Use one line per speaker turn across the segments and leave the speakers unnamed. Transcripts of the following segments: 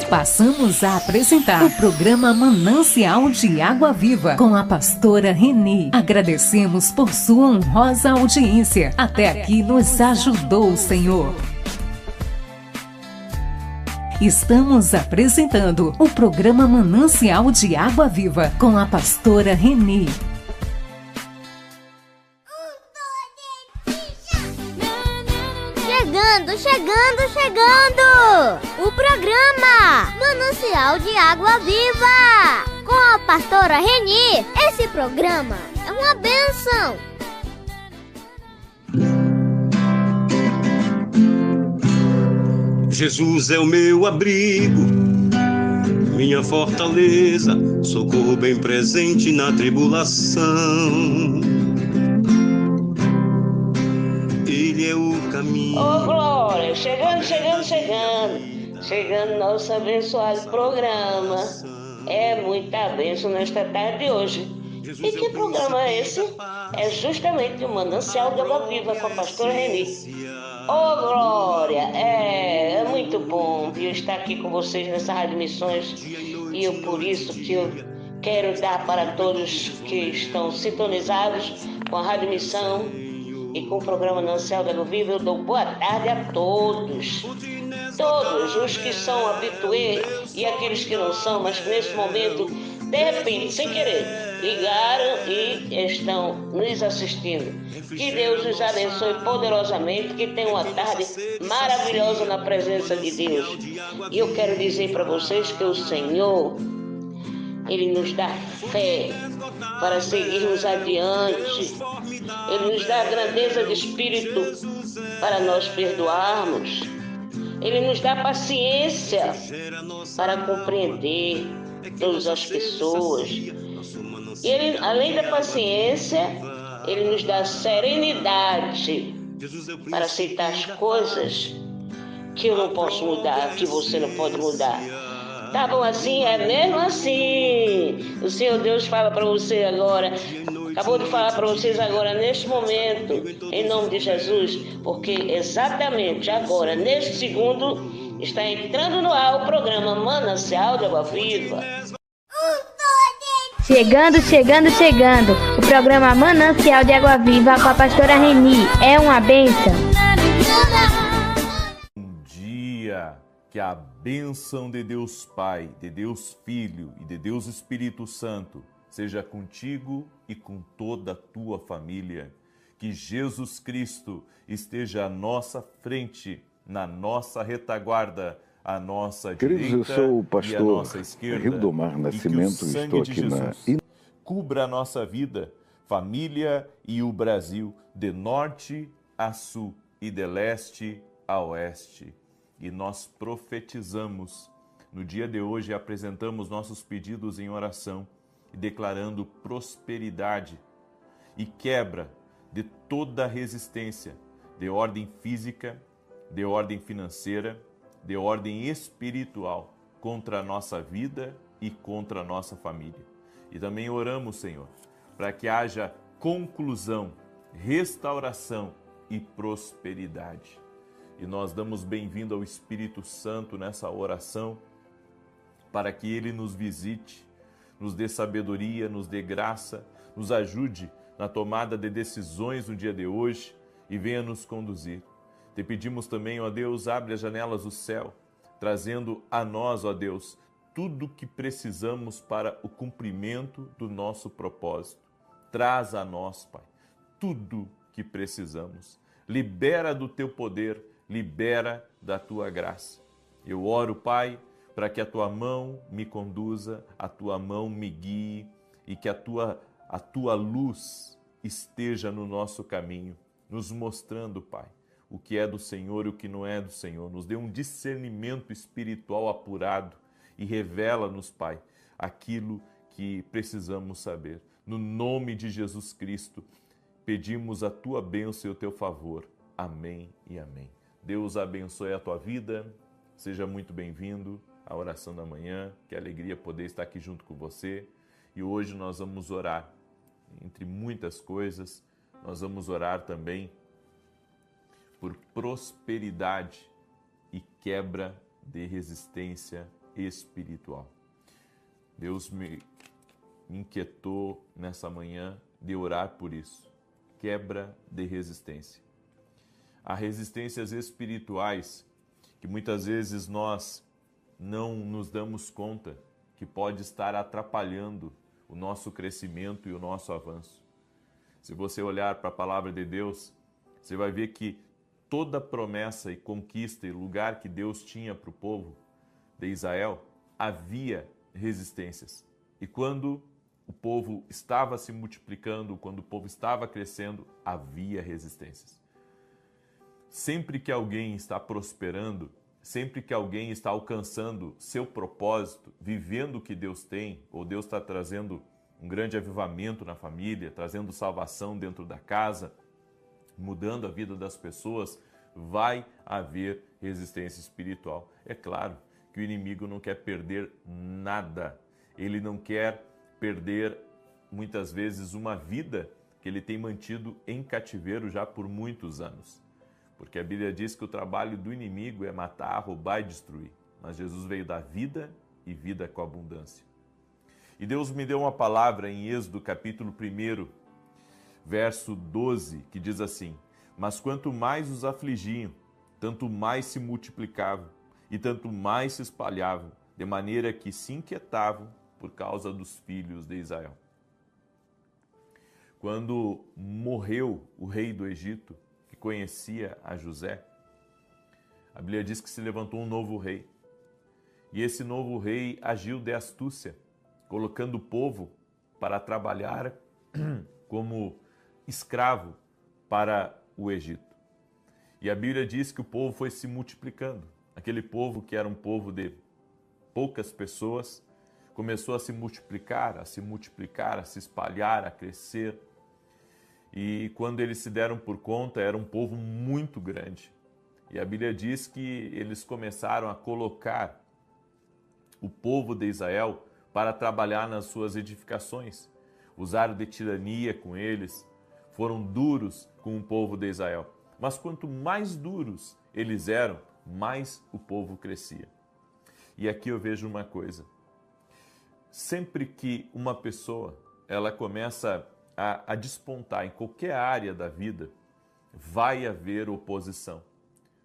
Passamos a apresentar o programa Manancial de Água Viva com a pastora Reni. Agradecemos por sua honrosa audiência. Até aqui nos ajudou o Senhor. Estamos apresentando o programa Manancial de Água Viva com a pastora Reni.
Chegando! O programa Manancial de Água Viva com a pastora Reni. Esse programa é uma bênção.
Jesus é o meu abrigo, minha fortaleza, socorro bem presente na tribulação. Ele é o caminho.
Ô glória, chegando nosso abençoado programa. É muita bênção nesta tarde de hoje. E que programa é esse? É justamente o Manancial de Água Viva com a pastora Reni. Ô glória, é muito bom eu estar aqui com vocês nessa Rádio Missões. E por isso que eu quero dar para todos que estão sintonizados com a Rádio Missão e com o programa Manancial de Água Viva, eu dou boa tarde a todos. Todos os que são habituês e aqueles que não são, mas que nesse momento, de repente, sem querer, ligaram e estão nos assistindo. Que Deus os abençoe poderosamente, que tenham uma tarde maravilhosa na presença de Deus. E eu quero dizer para vocês que o Senhor, Ele nos dá fé para seguirmos adiante. Ele nos dá a grandeza de espírito para nós perdoarmos. Ele nos dá paciência para compreender todas as pessoas. E Ele, além da paciência, Ele nos dá serenidade para aceitar as coisas que eu não posso mudar, que você não pode mudar. Tá bom assim? É mesmo assim. O Senhor Deus fala para você agora, acabou de falar para vocês agora, neste momento, em nome de Jesus, porque exatamente agora, neste segundo, está entrando no ar o programa Manancial de Água Viva.
Chegando. O programa Manancial de Água Viva com a pastora Reni. É uma bênção.
Um dia que a bênção de Deus Pai, de Deus Filho e de Deus Espírito Santo seja contigo e com toda a tua família. Que Jesus Cristo esteja à nossa frente, na nossa retaguarda, à nossa direita e à nossa esquerda.
Rildomar Nascimento,
e que o sangue de Jesus cubra a nossa vida, família e o Brasil, de norte a sul e de leste a oeste. E nós profetizamos no dia de hoje, apresentamos nossos pedidos em oração, declarando prosperidade e quebra de toda resistência de ordem física, de ordem financeira, de ordem espiritual contra a nossa vida e contra a nossa família. E também oramos, Senhor, para que haja conclusão, restauração e prosperidade. E nós damos bem-vindo ao Espírito Santo nessa oração, para que Ele nos visite, nos dê sabedoria, nos dê graça, nos ajude na tomada de decisões no dia de hoje e venha nos conduzir. Te pedimos também, ó Deus, abre as janelas do céu, trazendo a nós, ó Deus, tudo o que precisamos para o cumprimento do nosso propósito. Traz a nós, Pai, tudo que precisamos. Libera do teu poder, libera da tua graça. Eu oro, Pai, para que a tua mão me conduza, a tua mão me guie e que a tua luz esteja no nosso caminho, nos mostrando, Pai, o que é do Senhor e o que não é do Senhor. Nos dê um discernimento espiritual apurado e revela-nos, Pai, aquilo que precisamos saber. No nome de Jesus Cristo, pedimos a tua bênção e o teu favor. Amém e amém. Deus abençoe a tua vida. Seja muito bem-vindo à oração da manhã. Que alegria poder estar aqui junto com você. E hoje nós vamos orar. Entre muitas coisas, nós vamos orar também por prosperidade e quebra de resistência espiritual. Deus me inquietou nessa manhã de orar por isso. Quebra de resistência. Há resistências espirituais que muitas vezes nós não nos damos conta que pode estar atrapalhando o nosso crescimento e o nosso avanço. Se você olhar para a palavra de Deus, você vai ver que toda promessa e conquista e lugar que Deus tinha para o povo de Israel, havia resistências. E quando o povo estava se multiplicando, quando o povo estava crescendo, havia resistências. Sempre que alguém está prosperando, sempre que alguém está alcançando seu propósito, vivendo o que Deus tem, ou Deus está trazendo um grande avivamento na família, trazendo salvação dentro da casa, mudando a vida das pessoas, vai haver resistência espiritual. É claro que o inimigo não quer perder nada. Ele não quer perder, muitas vezes, uma vida que ele tem mantido em cativeiro já por muitos anos. Porque a Bíblia diz que o trabalho do inimigo é matar, roubar e destruir. Mas Jesus veio dar vida e vida com abundância. E Deus me deu uma palavra em Êxodo capítulo 1, verso 12, que diz assim: mas quanto mais os afligiam, tanto mais se multiplicavam e tanto mais se espalhavam, de maneira que se inquietavam por causa dos filhos de Israel. Quando morreu o rei do Egito, que conhecia a José, a Bíblia diz que se levantou um novo rei. E esse novo rei agiu de astúcia, colocando o povo para trabalhar como escravo para o Egito. E a Bíblia diz que o povo foi se multiplicando. Aquele povo que era um povo de poucas pessoas, começou a se multiplicar, a se espalhar, a crescer. E quando eles se deram por conta, era um povo muito grande. E a Bíblia diz que eles começaram a colocar o povo de Israel para trabalhar nas suas edificações. Usaram de tirania com eles, foram duros com o povo de Israel. Mas quanto mais duros eles eram, mais o povo crescia. E aqui eu vejo uma coisa. Sempre que uma pessoa ela começa a despontar em qualquer área da vida, vai haver oposição.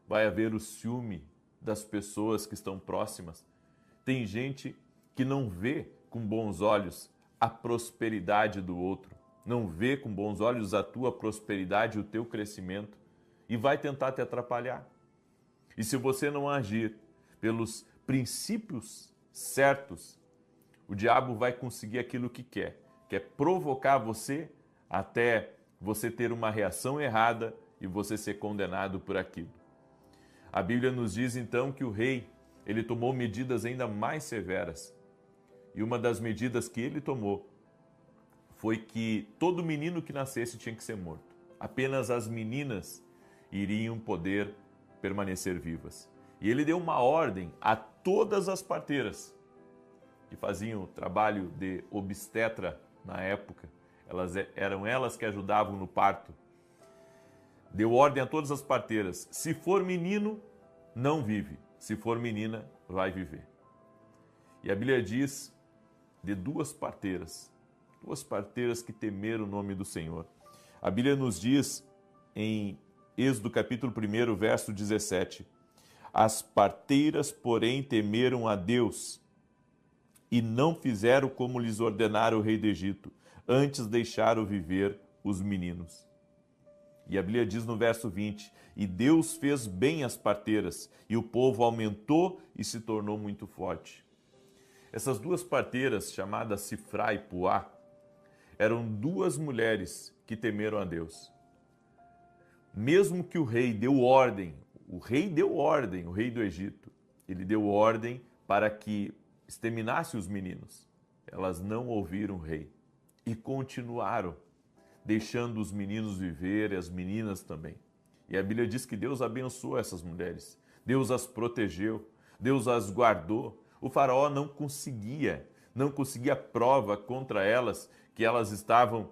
Vai haver o ciúme das pessoas que estão próximas. Tem gente que não vê com bons olhos a prosperidade do outro, não vê com bons olhos a tua prosperidade, o teu crescimento, e vai tentar te atrapalhar. E se você não agir pelos princípios certos, o diabo vai conseguir aquilo que quer provocar você até você ter uma reação errada e você ser condenado por aquilo. A Bíblia nos diz então que o rei, ele tomou medidas ainda mais severas. E uma das medidas que ele tomou foi que todo menino que nascesse tinha que ser morto. Apenas as meninas iriam poder permanecer vivas. E ele deu uma ordem a todas as parteiras que faziam o trabalho de obstetra na época. Eram elas que ajudavam no parto. Deu ordem a todas as parteiras: se for menino, não vive. Se for menina, vai viver. E a Bíblia diz de duas parteiras que temeram o nome do Senhor. A Bíblia nos diz em Êxodo capítulo 1, verso 17: as parteiras, porém, temeram a Deus e não fizeram como lhes ordenara o rei do Egito, antes deixaram viver os meninos. E a Bíblia diz no verso 20: e Deus fez bem as parteiras, e o povo aumentou e se tornou muito forte. Essas duas parteiras, chamadas Sifrá e Puá, eram duas mulheres que temeram a Deus. Mesmo que o rei deu ordem, o rei do Egito, ele deu ordem para que exterminasse os meninos. Elas não ouviram o rei e continuaram deixando os meninos viver e as meninas também. E a Bíblia diz que Deus abençoou essas mulheres, Deus as protegeu, Deus as guardou. O faraó não conseguia prova contra elas que elas estavam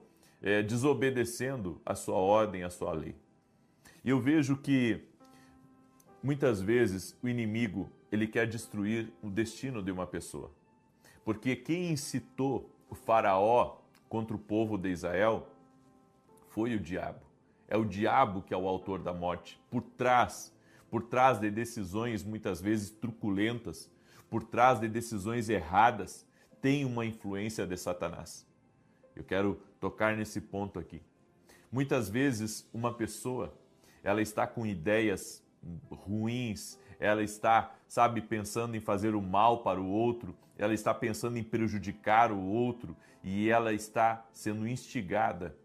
desobedecendo a sua ordem, a sua lei. E eu vejo que muitas vezes o inimigo ele quer destruir o destino de uma pessoa. Porque quem incitou o faraó contra o povo de Israel foi o diabo. É o diabo que é o autor da morte. Por trás de decisões muitas vezes truculentas, por trás de decisões erradas, tem uma influência de Satanás. Eu quero tocar nesse ponto aqui. Muitas vezes uma pessoa, ela está com ideias ruins, ela está, pensando em fazer o mal para o outro, ela está pensando em prejudicar o outro e ela está sendo instigada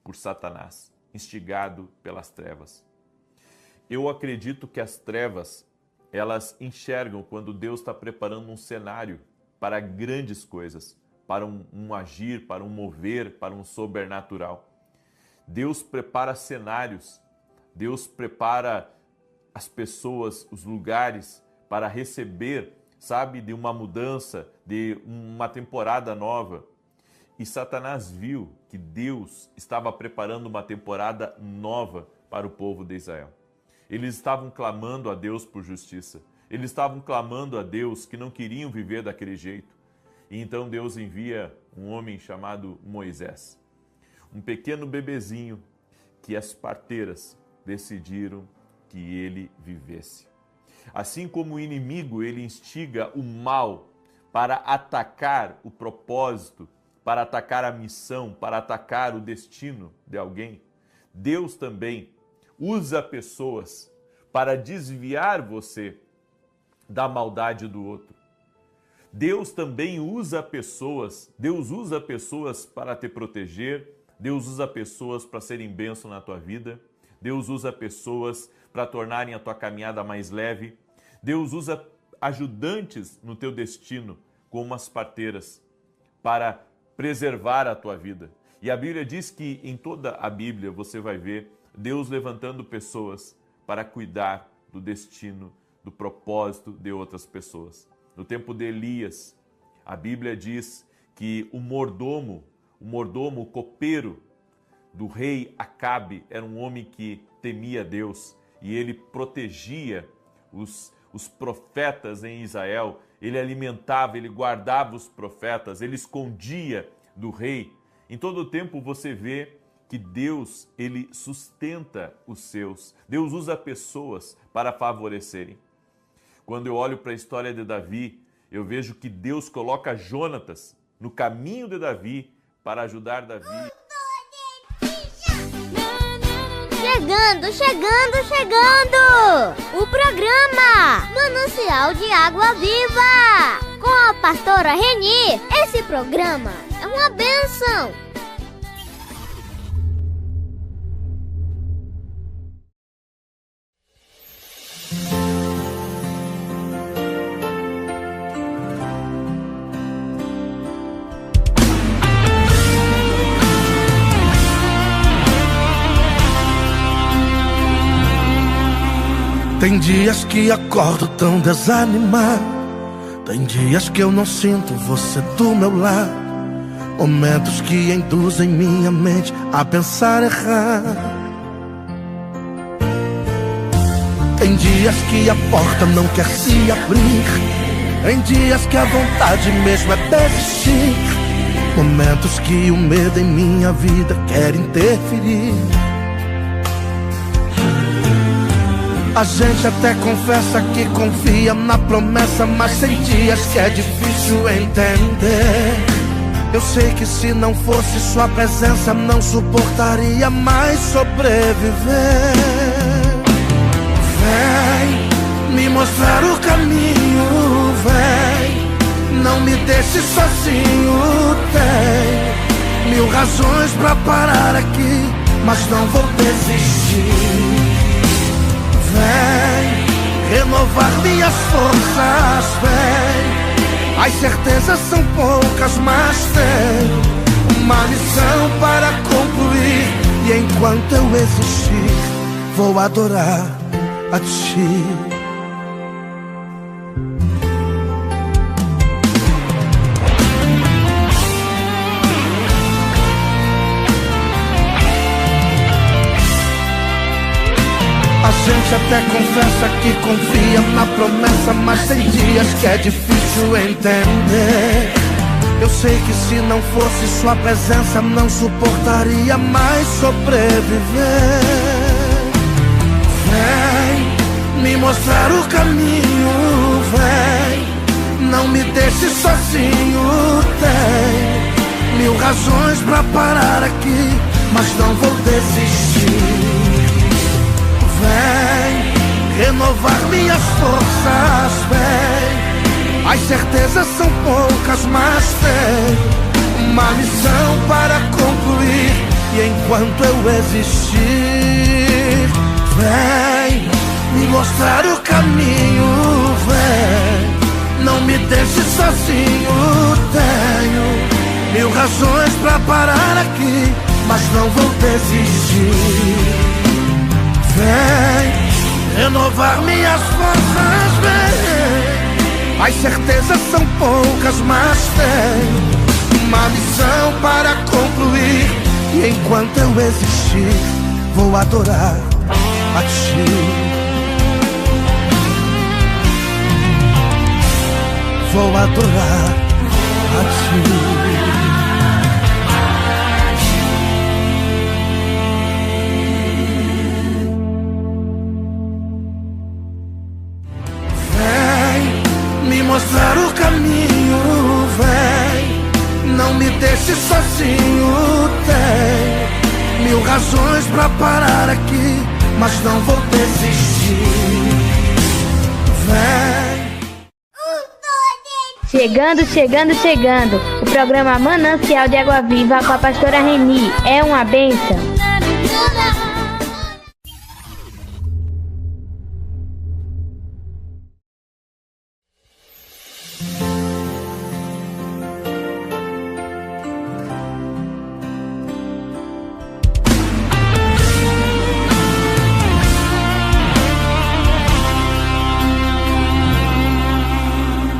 por Satanás, instigado pelas trevas. Eu acredito que as trevas, elas enxergam quando Deus está preparando um cenário para grandes coisas, para um agir, para um mover, para um sobrenatural. Deus prepara cenários, Deus prepara as pessoas, os lugares para receber, de uma mudança, de uma temporada nova. E Satanás viu que Deus estava preparando uma temporada nova para o povo de Israel. Eles estavam clamando a Deus por justiça. Eles estavam clamando a Deus que não queriam viver daquele jeito. E então Deus envia um homem chamado Moisés. Um pequeno bebezinho que as parteiras decidiram que ele vivesse. Assim como o inimigo, ele instiga o mal para atacar o propósito, para atacar a missão, para atacar o destino de alguém, Deus também usa pessoas para desviar você da maldade do outro. Deus também usa pessoas, Deus usa pessoas para te proteger, Deus usa pessoas para serem bênção na tua vida, Deus usa pessoas para tornarem a tua caminhada mais leve, Deus usa ajudantes no teu destino, como as parteiras, para preservar a tua vida. E a Bíblia diz que em toda a Bíblia você vai ver Deus levantando pessoas para cuidar do destino, do propósito de outras pessoas. No tempo de Elias, a Bíblia diz que o mordomo, o copeiro do rei Acabe, era um homem que temia Deus e ele protegia os profetas em Israel, ele alimentava, ele guardava os profetas, ele escondia do rei. Em todo o tempo você vê que Deus, ele sustenta os seus. Deus usa pessoas para favorecerem. Quando eu olho para a história de Davi, eu vejo que Deus coloca Jonatas no caminho de Davi para ajudar Davi.
Chegando! O programa Manancial de Água Viva com a pastora Reni. Esse programa é uma bênção.
Tem dias que acordo tão desanimado, tem dias que eu não sinto você do meu lado, momentos que induzem minha mente a pensar errado. Tem dias que a porta não quer se abrir, tem dias que a vontade mesmo é desistir, momentos que o medo em minha vida quer interferir. A gente até confessa que confia na promessa, mas tem dias que é difícil entender. Eu sei que se não fosse sua presença, não suportaria mais sobreviver. Vem me mostrar o caminho, vem, não me deixe sozinho. Tem 1000 razões pra parar aqui, mas não vou desistir. Vem renovar minhas forças, vem. As certezas são poucas, mas tenho uma missão para concluir. E enquanto eu existir, vou adorar a Ti. A gente até confessa que confia na promessa, mas tem dias que é difícil entender. Eu sei que se não fosse sua presença, não suportaria mais sobreviver. Vem me mostrar o caminho, vem, não me deixe sozinho. Tem 1000 razões pra parar aqui, mas não vou desistir. Vem renovar minhas forças, vem. As certezas são poucas, mas tem uma missão para concluir. E enquanto eu existir, vem me mostrar o caminho, vem, não me deixe sozinho. Tenho 1000 razões pra parar aqui, mas não vou desistir. Vem renovar minhas forças, vem. As certezas são poucas, mas tem uma missão para concluir. E enquanto eu existir, vou adorar a Ti. Vou adorar a Ti. Mostrar o caminho, vem, não me deixe sozinho. Tem 1000 razões pra parar aqui, mas não vou desistir. Vem.
Chegando, o programa Manancial de Água Viva com a pastora Reni. É uma bênção.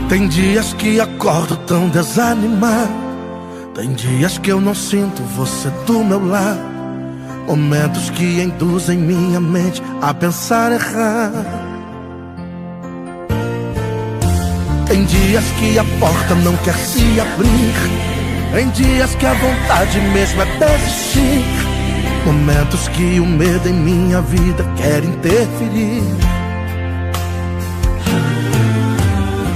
Tem dias que acordo tão desanimado, tem dias que eu não sinto você do meu lado, momentos que induzem minha mente a pensar errado. Tem dias que a porta não quer se abrir, tem dias que a vontade mesmo é desistir, momentos que o medo em minha vida quer interferir.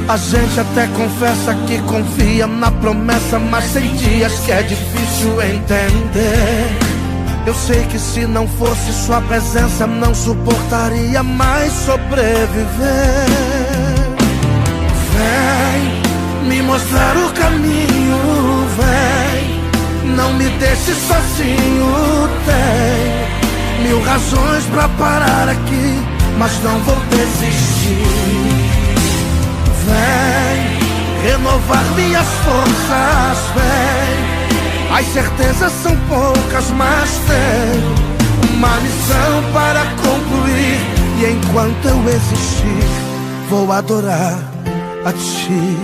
A gente até confessa que confia na promessa, mas tem dias que é difícil entender. Eu sei que se não fosse sua presença, não suportaria mais sobreviver. Vem me mostrar o caminho, vem, não me deixe sozinho. Tem 1000 razões pra parar aqui, mas não vou desistir. Vem renovar minhas forças, vem. As certezas são poucas, mas tem uma missão para concluir. E enquanto eu existir, vou adorar a Ti.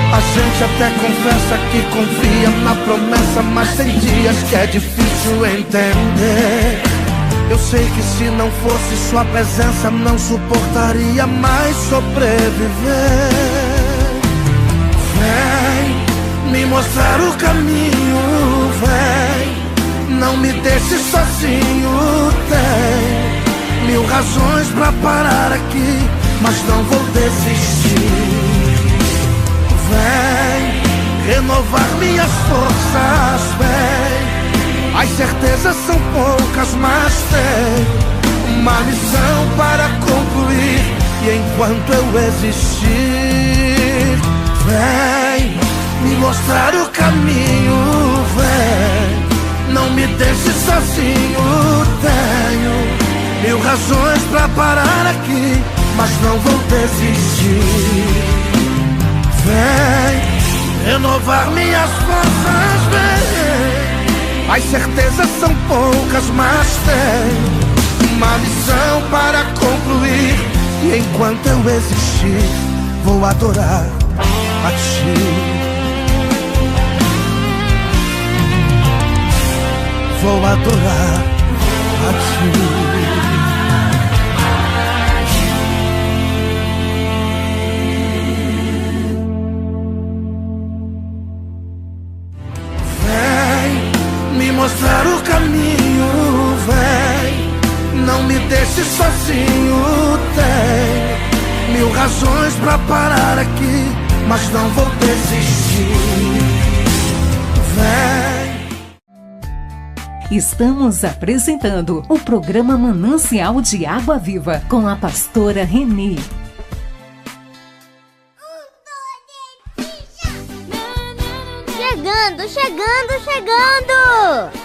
A gente até confessa que confia na promessa, mas tem dias que é difícil entender. Eu sei que se não fosse sua presença, não suportaria mais sobreviver. Vem me mostrar o caminho, vem, não me deixe sozinho. Tem 1000 razões pra parar aqui, mas não vou desistir. Vem renovar minhas forças, vem. As certezas são poucas, mas tem uma missão para concluir. E enquanto eu existir, vem me mostrar o caminho, vem, não me deixe sozinho. Tenho 1000 razões pra parar aqui, mas não vou desistir. Vem renovar minhas forças, vem. As certezas são poucas, mas tem uma missão para concluir. E enquanto eu existir, vou adorar a ti. Vou adorar a ti. Mostrar o caminho, vem. Não me deixe sozinho, tem 1000 razões pra parar aqui, mas não vou desistir. Vem.
Estamos apresentando o programa Manancial de Água Viva com a pastora Renê.
Chegando!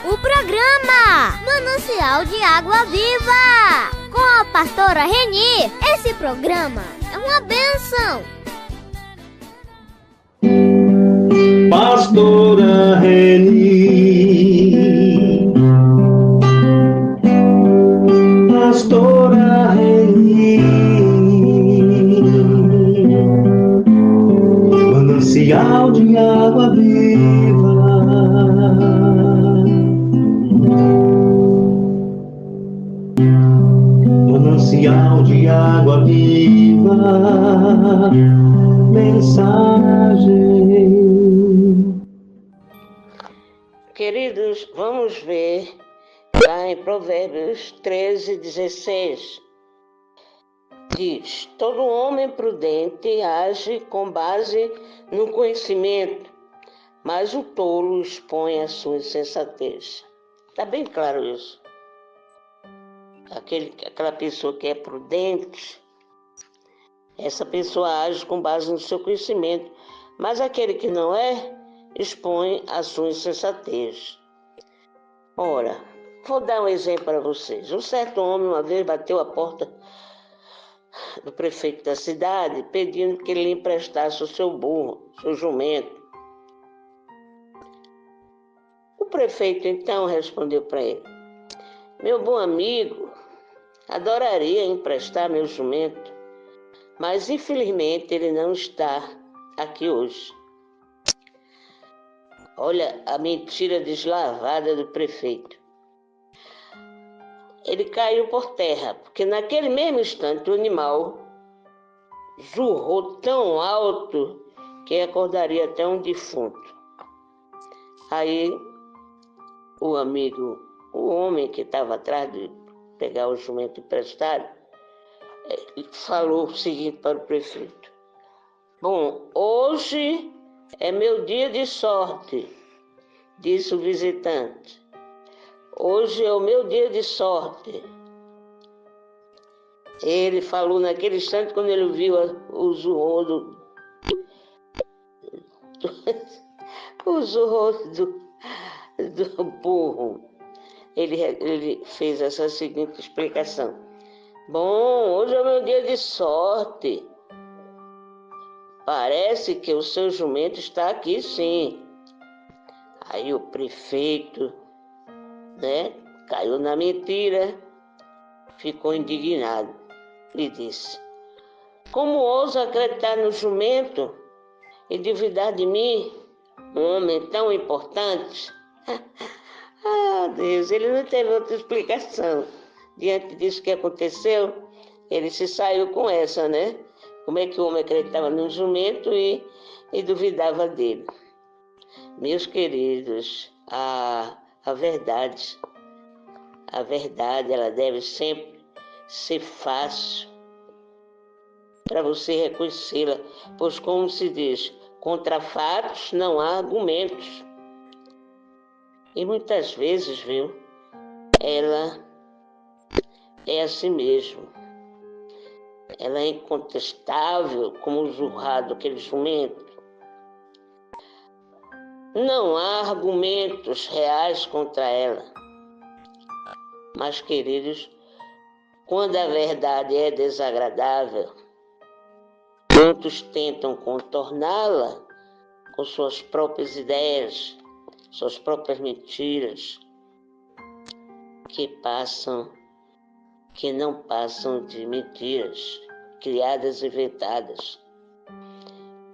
O programa Manancial de Água Viva com a pastora Renê. Esse programa é uma bênção.
Pastora Renê, pastora Renê, manancial de água viva. Manancial de água viva, mensagem.
Queridos, vamos ver lá em Provérbios 13:16. Diz: todo homem prudente age com base no conhecimento, mas o tolo expõe a sua insensatez. Está bem claro isso. Aquela pessoa que é prudente, essa pessoa age com base no seu conhecimento, mas aquele que não é, expõe a sua insensatez. Ora, vou dar um exemplo para vocês. Um certo homem uma vez bateu a porta do prefeito da cidade, pedindo que ele lhe emprestasse o seu burro, seu jumento. O prefeito então respondeu para ele: meu bom amigo, adoraria emprestar meu jumento, mas infelizmente ele não está aqui hoje. Olha a mentira deslavada do prefeito. Ele caiu por terra, porque naquele mesmo instante o animal zurrou tão alto que acordaria até um defunto. Aí o homem que estava atrás de pegar o jumento emprestado, falou o seguinte para o prefeito: bom, hoje é meu dia de sorte, disse o visitante. Hoje é o meu dia de sorte. Ele falou naquele instante quando ele viu o zurro do burro. Ele fez essa seguinte explicação: bom, hoje é o meu dia de sorte. Parece que o seu jumento está aqui, sim. Aí o prefeito, caiu na mentira, ficou indignado e disse: como ousa acreditar no jumento e duvidar de mim, um homem tão importante? Ah, Deus, ele não teve outra explicação. Diante disso que aconteceu, ele se saiu com essa, né? Como é que o homem acreditava no jumento e duvidava dele? Meus queridos, a verdade, ela deve sempre ser fácil para você reconhecê-la, pois, como se diz, contra fatos não há argumentos. E muitas vezes, viu, ela é assim mesmo. Ela é incontestável como o zurrado daquele jumento. Não há argumentos reais contra ela. Mas, queridos, quando a verdade é desagradável, muitos tentam contorná-la com suas próprias ideias, suas próprias mentiras, que não passam de mentiras, criadas e inventadas.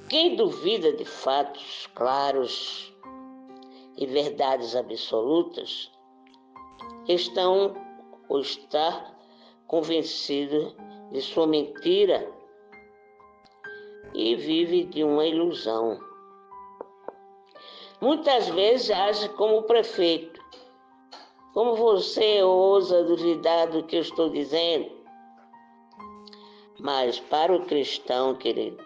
Quem duvida de fatos claros e verdades absolutas está convencido de sua mentira e vive de uma ilusão. Muitas vezes age como o prefeito. Como você ousa duvidar do que eu estou dizendo? Mas para o cristão, querido,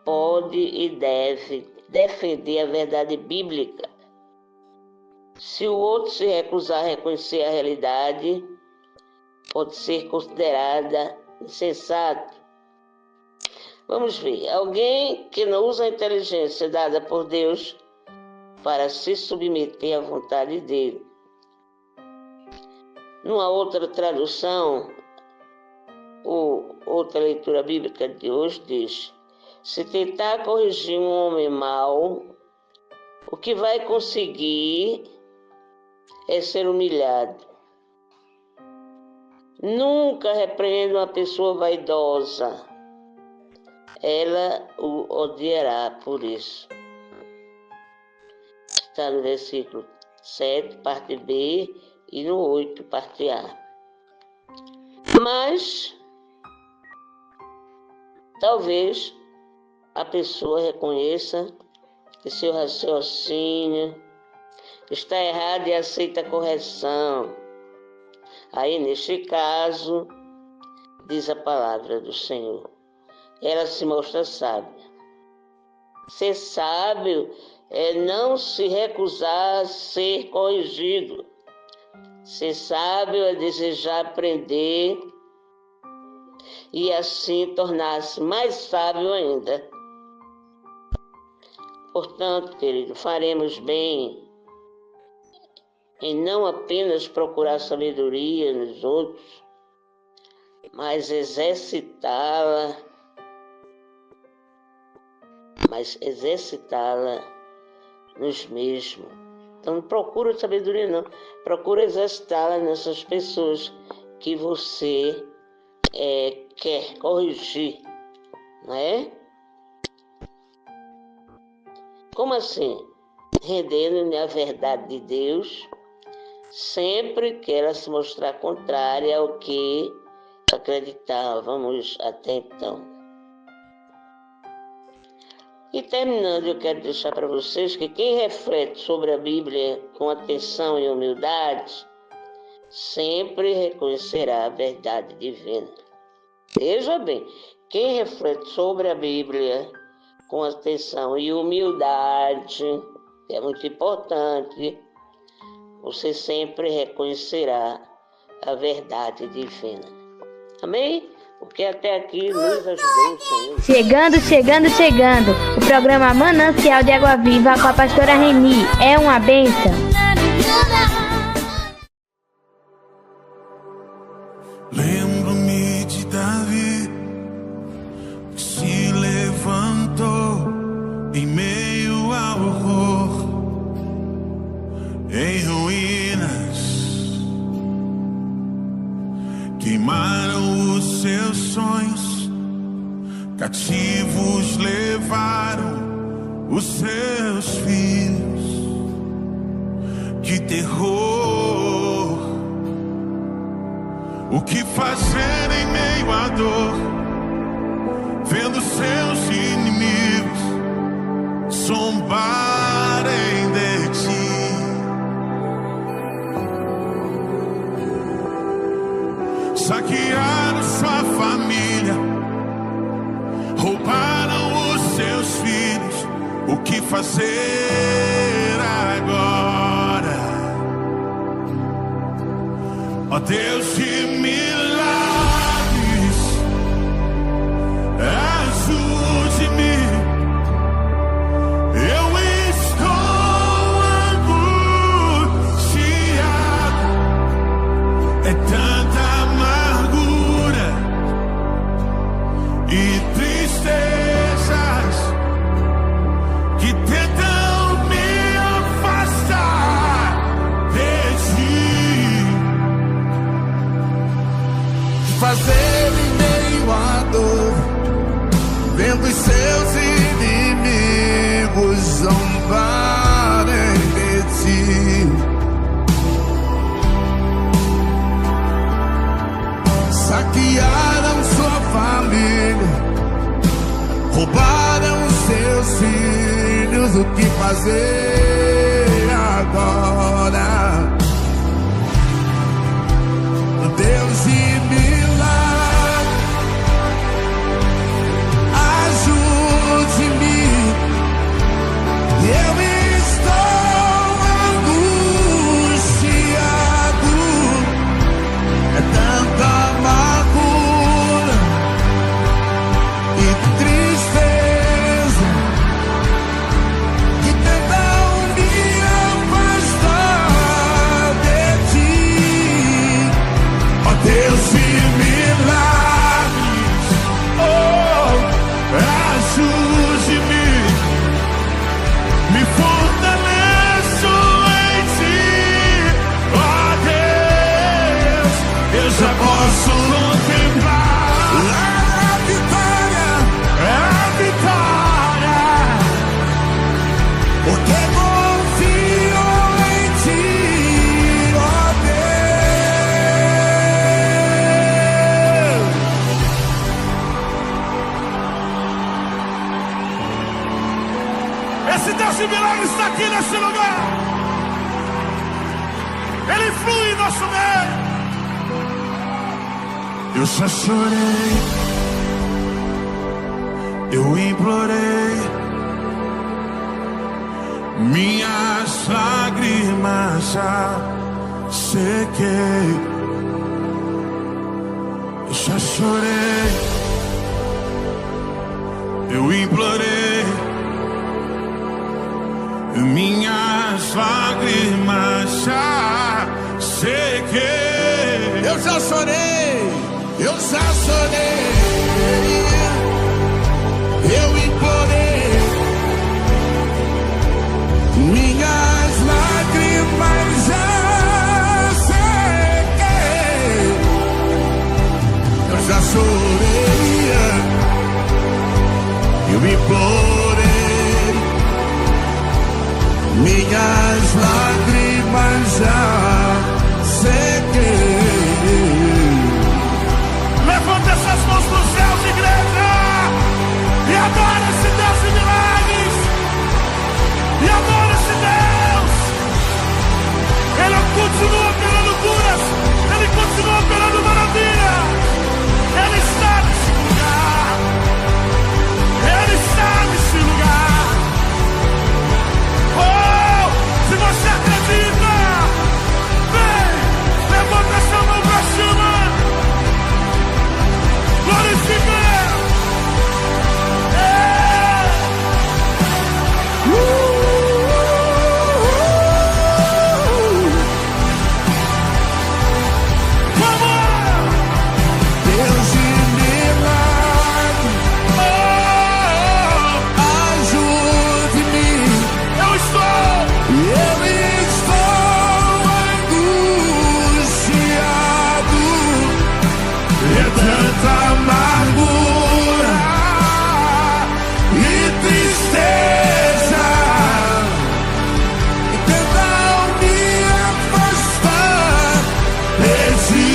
pode e deve defender a verdade bíblica. Se o outro se recusar a reconhecer a realidade, pode ser considerada insensato. Vamos ver. Alguém que não usa a inteligência dada por Deus para se submeter à vontade dele. Numa outra tradução, ou outra leitura bíblica de hoje diz: se tentar corrigir um homem mau, o que vai conseguir é ser humilhado. Nunca repreenda uma pessoa vaidosa. Ela o odiará por isso. Está no versículo 7, parte B, e no 8, parte A. Mas, talvez a pessoa reconheça que seu raciocínio está errado e aceita a correção. Aí, neste caso, diz a palavra do Senhor, ela se mostra sábia. Ser sábio é não se recusar a ser corrigido. Ser sábio é desejar aprender e assim tornar-se mais sábio ainda. Portanto, querido, faremos bem em não apenas procurar sabedoria nos outros, mas exercitá-la nos mesmos. Então não procura sabedoria não, procura exercitá-la nessas pessoas que você quer corrigir, não é? Como assim? Rendendo-me à verdade de Deus, sempre que ela se mostrar contrária ao que acreditávamos até então. E terminando, eu quero deixar para vocês que quem reflete sobre a Bíblia com atenção e humildade, sempre reconhecerá a verdade divina. Veja bem, quem reflete sobre a Bíblia com atenção e humildade, é muito importante, você sempre reconhecerá a verdade divina. Amém? Porque até aqui nos ajudou o Senhor.
Chegando. O programa Manancial de Água Viva com a pastora Reni. É uma bênção.
Lembro-me de Davi, que se levantou em meio ao horror, em ruínas, queimaram os seus sonhos, cativos levaram os seus filhos. Que terror! O que fazer em meio à dor, vendo seus inimigos zombarem de ti? Saquearam sua família, roubaram os seus filhos. O que fazer agora? Ó Deus de milagres, ajude-me. Eu estou angustiado. É tanta amargura e tristezas que tentam me afastar de ti. teus inimigos zombarem de ti. Saquearam sua família, roubaram seus filhos. O que fazer agora? Deus de milagre, ajude-me. Eu estou angustiado. É tanta amargura e tristeza que tentam me afastar de ti. Ó Deus de milagres, oh, ajude-me, me fortaleço em ti. Ó Deus, eu já posso contemplar a vitória, porque confio em ti, ó Deus. Esse Deus de milagres está aqui nesse lugar. Ele flui em nosso meio. Eu já chorei, eu implorei, minhas lágrimas já sequei. Eu já chorei, eu implorei, minhas lágrimas já sequei. Eu já chorei, eu já chorei, eu implorei, minhas lágrimas já sequei. Eu já chorei, eu implorei, minhas lágrimas já sequei. Levanta essas mãos para os céus, igreja, e adora esse Deus de milagres, e adora esse Deus. Ele continua operando curas, Ele continua operando maravilha. Ele está nesse lugar, Ele está nesse lugar. Oh, se você acredita, vem, levanta essa mão para cima, glorifica. Deus de milagre, oh, ajude-me. Eu estou angustiado. É tanta amargura e tristeza que tentam me afastar de ti.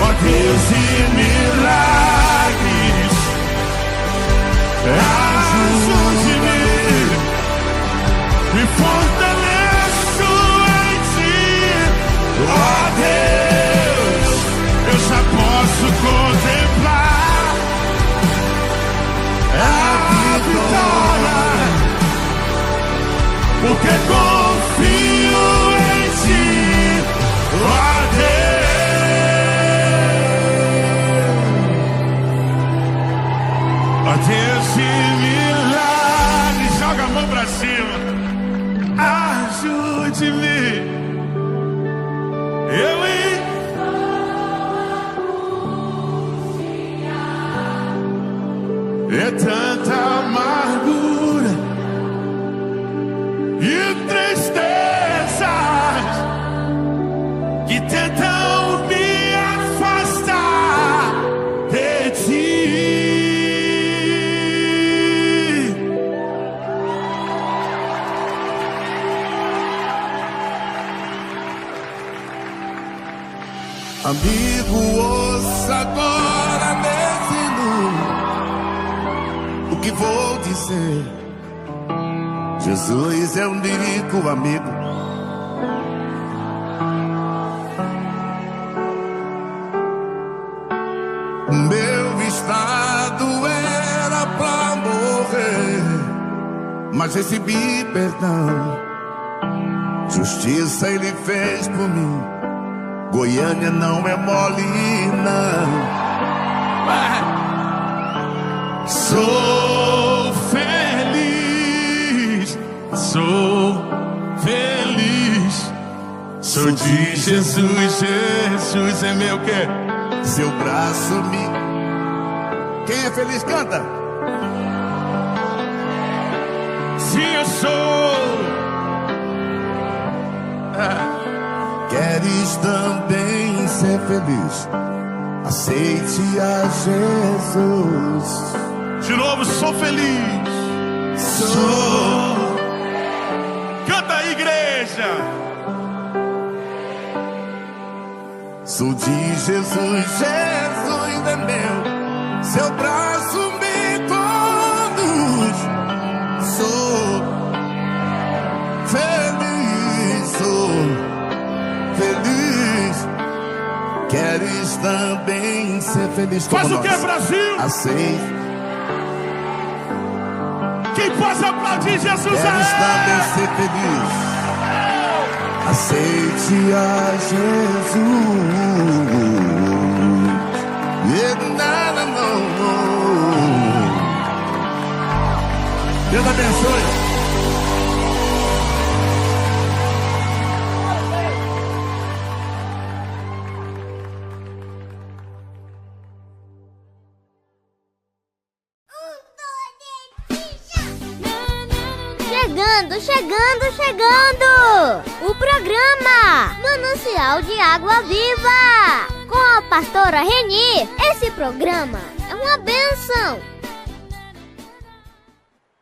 Ó Deus de milagres, ajude-me, me fortaleço em ti. Ó Deus, eu já posso contemplar a vitória, porque confio em ti. Ó Deus, ó Deus de milagres, joga a mão pra cima, ajude-me. Eu é tanta amargura e tristezas que tentam me afastar de ti. Amigo, ouça agora nesse mundo o que vou dizer. Jesus é o único amigo. Meu estado era pra morrer, mas recebi perdão. Justiça ele fez por mim. Goiânia não é mole, não.
Sou feliz, sou feliz. Sou de Jesus, Jesus é meu quê?
Seu braço me... Quem é feliz canta.
Sim, eu sou.
Queres também ser feliz? Aceite a Jesus.
De novo, sou feliz.
Sou.
Canta aí, igreja.
Sou de Jesus, Jesus é meu. Seu braço me conduz. Sou feliz, sou feliz. Queres também ser feliz como
Faz o
nós?
que, Brasil?
Aceite.
Quem pode aplaudir Jesus?
Queres também ser feliz? Aceite a Jesus. Deus abençoe.
Chegando! O programa Manancial de Água Viva com a pastora Reni. Esse programa é uma bênção.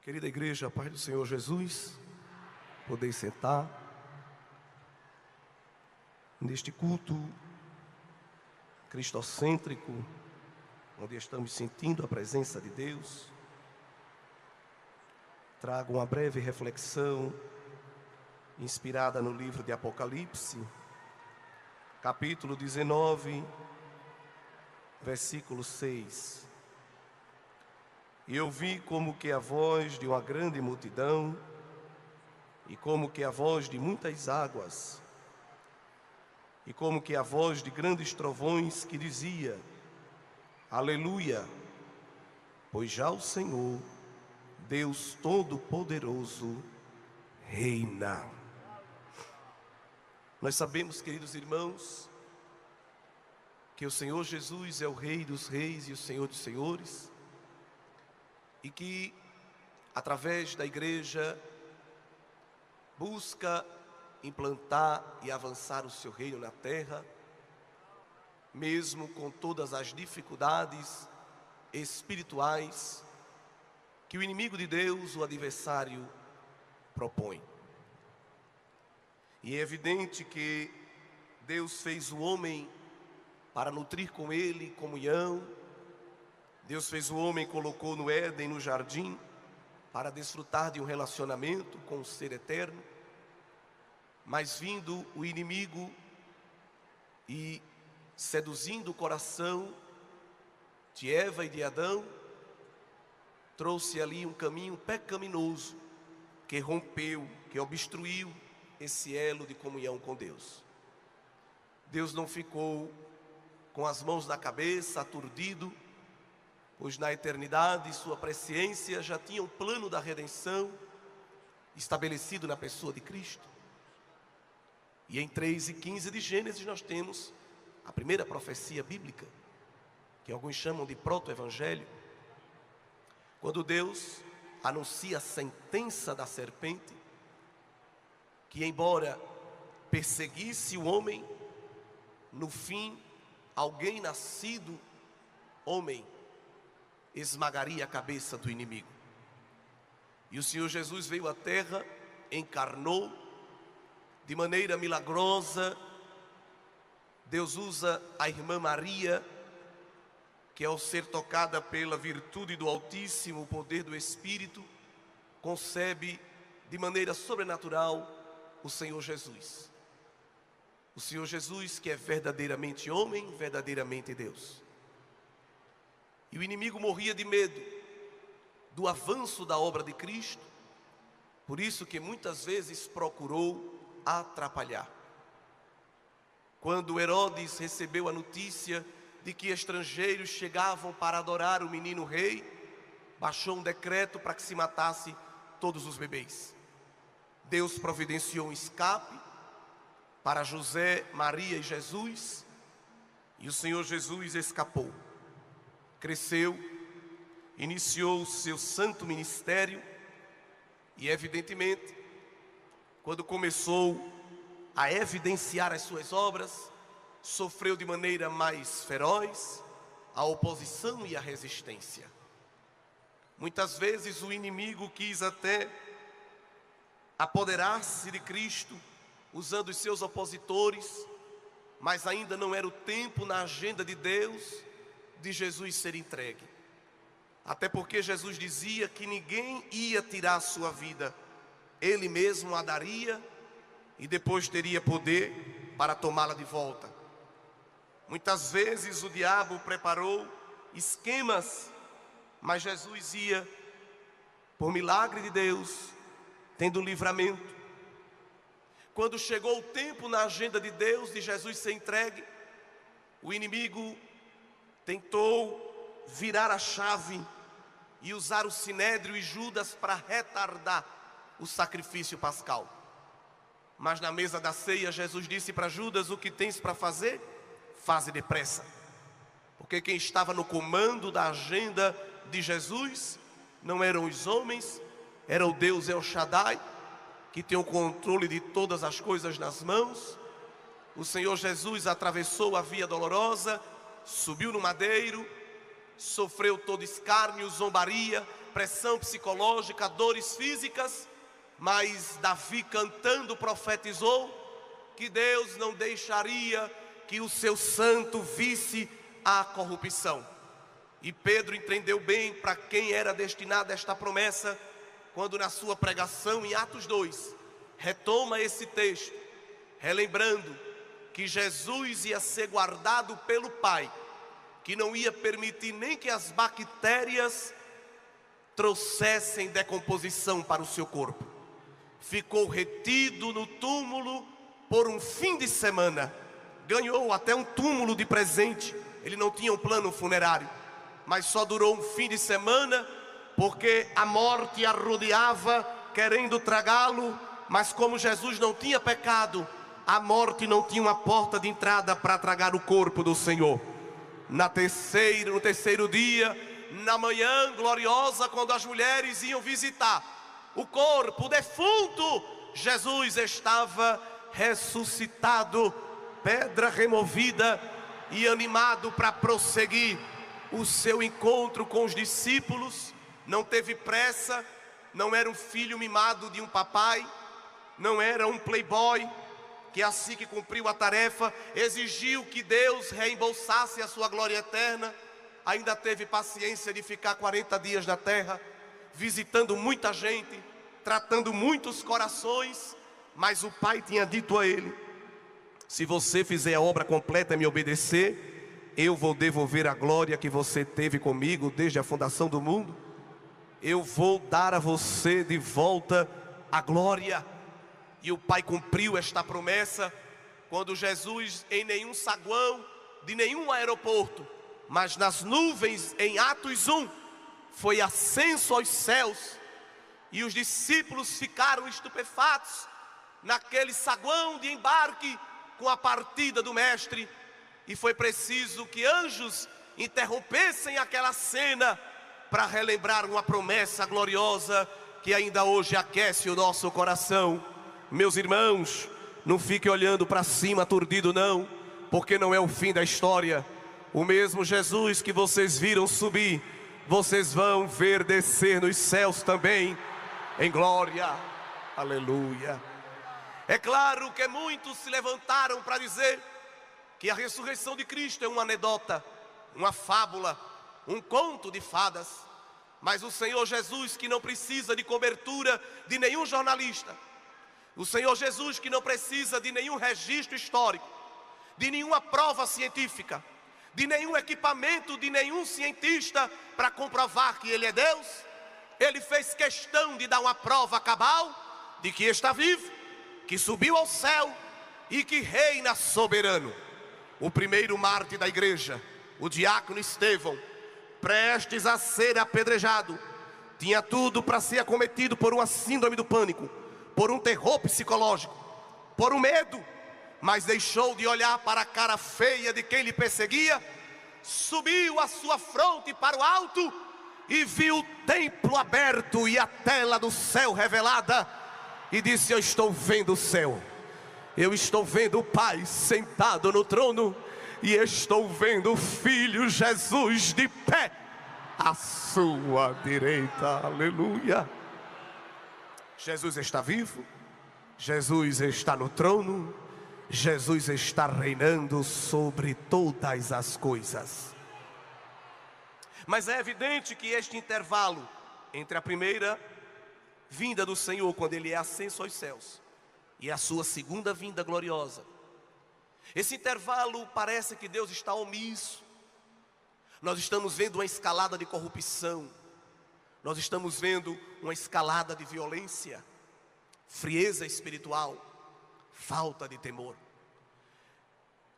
Querida igreja, paz do Senhor Jesus, poder sentar neste culto cristocêntrico, onde estamos sentindo a presença de Deus. Trago uma breve reflexão inspirada no livro de Apocalipse, capítulo 19, versículo 6. E eu vi como que a voz de uma grande multidão, e como que a voz de muitas águas, e como que a voz de grandes trovões que dizia: Aleluia, pois já o Senhor, Deus Todo-Poderoso, reina. Nós sabemos, queridos irmãos, que o Senhor Jesus é o Rei dos Reis e o Senhor dos Senhores, e que, através da igreja, busca implantar e avançar o seu reino na terra, mesmo com todas as dificuldades espirituais que o inimigo de Deus, o adversário, propõe. E é evidente que Deus fez o homem para nutrir com ele comunhão. Deus fez o homem e colocou no Éden, no jardim, para desfrutar de um relacionamento com o ser eterno. Mas vindo o inimigo e seduzindo o coração de Eva e de Adão, trouxe ali um caminho pecaminoso que rompeu, que obstruiu esse elo de comunhão com Deus. Deus não ficou com as mãos na cabeça, aturdido, pois na eternidade sua presciência já tinha um plano da redenção estabelecido na pessoa de Cristo. E em 3:15 de Gênesis nós temos a primeira profecia bíblica, que alguns chamam de proto-evangelho, quando Deus anuncia a sentença da serpente, que embora perseguisse o homem, no fim, alguém nascido homem esmagaria a cabeça do inimigo. E o Senhor Jesus veio à terra, encarnou de maneira milagrosa, Deus usa a irmã Maria, que ao ser tocada pela virtude do Altíssimo, o poder do Espírito, concebe de maneira sobrenatural o Senhor Jesus. O Senhor Jesus que é verdadeiramente homem, verdadeiramente Deus. E o inimigo morria de medo do avanço da obra de Cristo, por isso que muitas vezes procurou atrapalhar. Quando Herodes recebeu a notícia de que estrangeiros chegavam para adorar o menino rei, baixou um decreto para que se matasse todos os bebês. Deus providenciou um escape para José, Maria e Jesus, e o Senhor Jesus escapou. Cresceu, iniciou o seu santo ministério e, evidentemente, quando começou a evidenciar as suas obras, sofreu de maneira mais feroz a oposição e a resistência. Muitas vezes o inimigo quis até apoderar-se de Cristo, usando os seus opositores, mas ainda não era o tempo na agenda de Deus de Jesus ser entregue. Até porque Jesus dizia que ninguém ia tirar a sua vida, Ele mesmo a daria e depois teria poder para tomá-la de volta. Muitas vezes o diabo preparou esquemas, mas Jesus ia, por milagre de Deus, tendo livramento. Quando chegou o tempo na agenda de Deus de Jesus ser entregue, o inimigo tentou virar a chave e usar o Sinédrio e Judas para retardar o sacrifício pascal. Mas na mesa da ceia, Jesus disse para Judas: o que tens para fazer, faze depressa. Porque quem estava no comando da agenda de Jesus não eram os homens, era o Deus El Shaddai, que tem o controle de todas as coisas nas mãos. O Senhor Jesus atravessou a via dolorosa, subiu no madeiro, sofreu todo escárnio, zombaria, pressão psicológica, dores físicas, mas Davi cantando profetizou que Deus não deixaria que o seu santo visse a corrupção. E Pedro entendeu bem para quem era destinada esta promessa, quando na sua pregação em Atos 2, retoma esse texto, relembrando que Jesus ia ser guardado pelo Pai, que não ia permitir nem que as bactérias trouxessem decomposição para o seu corpo. Ficou retido no túmulo por um fim de semana, ganhou até um túmulo de presente. Ele não tinha um plano funerário, mas só durou um fim de semana, porque a morte a rodeava, querendo tragá-lo. Mas como Jesus não tinha pecado, a morte não tinha uma porta de entrada para tragar o corpo do Senhor. No terceiro dia, na manhã gloriosa, quando as mulheres iam visitar o corpo, o defunto, Jesus estava ressuscitado, pedra removida, e animado para prosseguir o seu encontro com os discípulos. Não teve pressa, não era um filho mimado de um papai, não era um playboy, que assim que cumpriu a tarefa, exigiu que Deus reembolsasse a sua glória eterna. Ainda teve paciência de ficar 40 dias na terra, visitando muita gente, tratando muitos corações, mas o Pai tinha dito a ele: se você fizer a obra completa e me obedecer, eu vou devolver a glória que você teve comigo desde a fundação do mundo. Eu vou dar a você de volta a glória. E o Pai cumpriu esta promessa quando Jesus, em nenhum saguão de nenhum aeroporto, mas nas nuvens, em Atos 1, foi ascenso aos céus. E os discípulos ficaram estupefatos naquele saguão de embarque com a partida do Mestre. E foi preciso que anjos interrompessem aquela cena para relembrar uma promessa gloriosa que ainda hoje aquece o nosso coração. Meus irmãos, não fiquem olhando para cima aturdido não, porque não é o fim da história. O mesmo Jesus que vocês viram subir, vocês vão ver descer nos céus também, em glória. Aleluia. É claro que muitos se levantaram para dizer: que a ressurreição de Cristo é uma anedota, uma fábula, um conto de fadas. Mas o Senhor Jesus, que não precisa de cobertura de nenhum jornalista, o Senhor Jesus que não precisa de nenhum registro histórico, de nenhuma prova científica, de nenhum equipamento, de nenhum cientista para comprovar que Ele é Deus, Ele fez questão de dar uma prova cabal de que está vivo, que subiu ao céu e que reina soberano. O primeiro mártir da igreja, o diácono Estevão, prestes a ser apedrejado, tinha tudo para ser acometido por uma síndrome do pânico, por um terror psicológico, por um medo, mas deixou de olhar para a cara feia de quem lhe perseguia, subiu a sua fronte para o alto e viu o templo aberto e a tela do céu revelada, e disse: eu estou vendo o céu, eu estou vendo o Pai sentado no trono, e estou vendo o Filho Jesus de pé à sua direita. Aleluia. Jesus está vivo, Jesus está no trono, Jesus está reinando sobre todas as coisas. Mas é evidente que este intervalo entre a primeira vinda do Senhor, quando Ele é ascenso aos céus, e a sua segunda vinda gloriosa, esse intervalo parece que Deus está omisso. Nós estamos vendo uma escalada de corrupção, nós estamos vendo uma escalada de violência, frieza espiritual, falta de temor.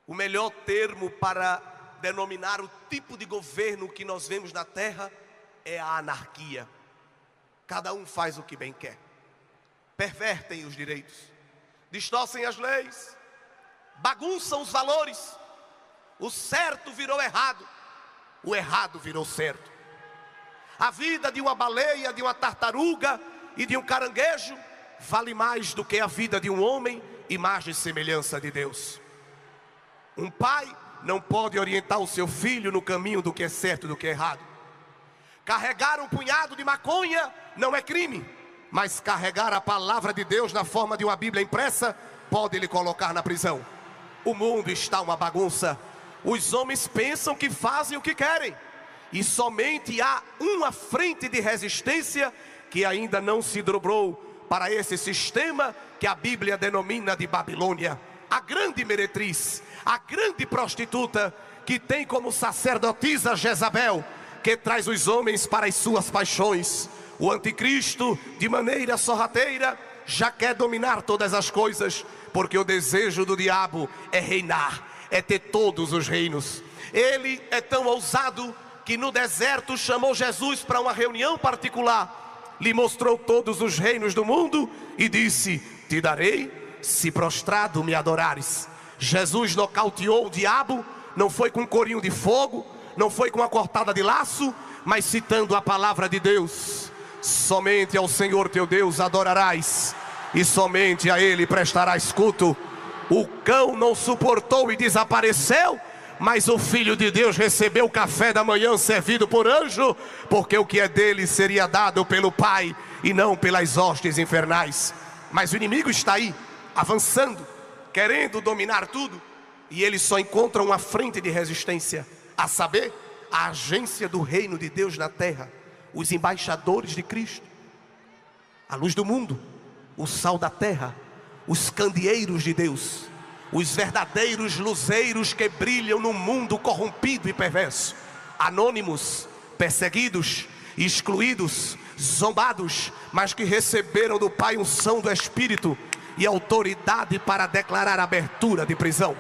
O melhor termo para denominar o tipo de governo que nós vemos na terra é a anarquia. Cada um faz o que bem quer, pervertem os direitos, distorcem as leis, bagunçam os valores. O certo virou errado, o errado virou certo. A vida de uma baleia, de uma tartaruga e de um caranguejo vale mais do que a vida de um homem, imagem e semelhança de Deus. Um pai não pode orientar o seu filho no caminho do que é certo e do que é errado. Carregar um punhado de maconha não é crime, mas carregar a palavra de Deus na forma de uma Bíblia impressa pode lhe colocar na prisão. O mundo está uma bagunça. Os homens pensam que fazem o que querem, e somente há uma frente de resistência que ainda não se dobrou para esse sistema que a Bíblia denomina de Babilônia. A grande meretriz, a grande prostituta, que tem como sacerdotisa Jezabel, que traz os homens para as suas paixões. O anticristo, de maneira sorrateira, já quer dominar todas as coisas, porque o desejo do diabo é reinar, é ter todos os reinos. Ele é tão ousado que no deserto chamou Jesus para uma reunião particular, lhe mostrou todos os reinos do mundo e disse: te darei se prostrado me adorares. Jesus nocauteou o diabo, não foi com um corinho de fogo, não foi com uma cortada de laço, mas citando a palavra de Deus: somente ao Senhor teu Deus adorarás, e somente a Ele prestarás culto. O cão não suportou e desapareceu, mas o Filho de Deus recebeu o café da manhã servido por anjo, porque o que é dele seria dado pelo Pai e não pelas hostes infernais. Mas o inimigo está aí, avançando, querendo dominar tudo, e ele só encontra uma frente de resistência, a saber, a agência do reino de Deus na terra, os embaixadores de Cristo, a luz do mundo, o sal da terra, os candeeiros de Deus, os verdadeiros luzeiros que brilham no mundo corrompido e perverso, anônimos, perseguidos, excluídos, zombados, mas que receberam do Pai unção do Espírito e autoridade para declarar abertura de prisão.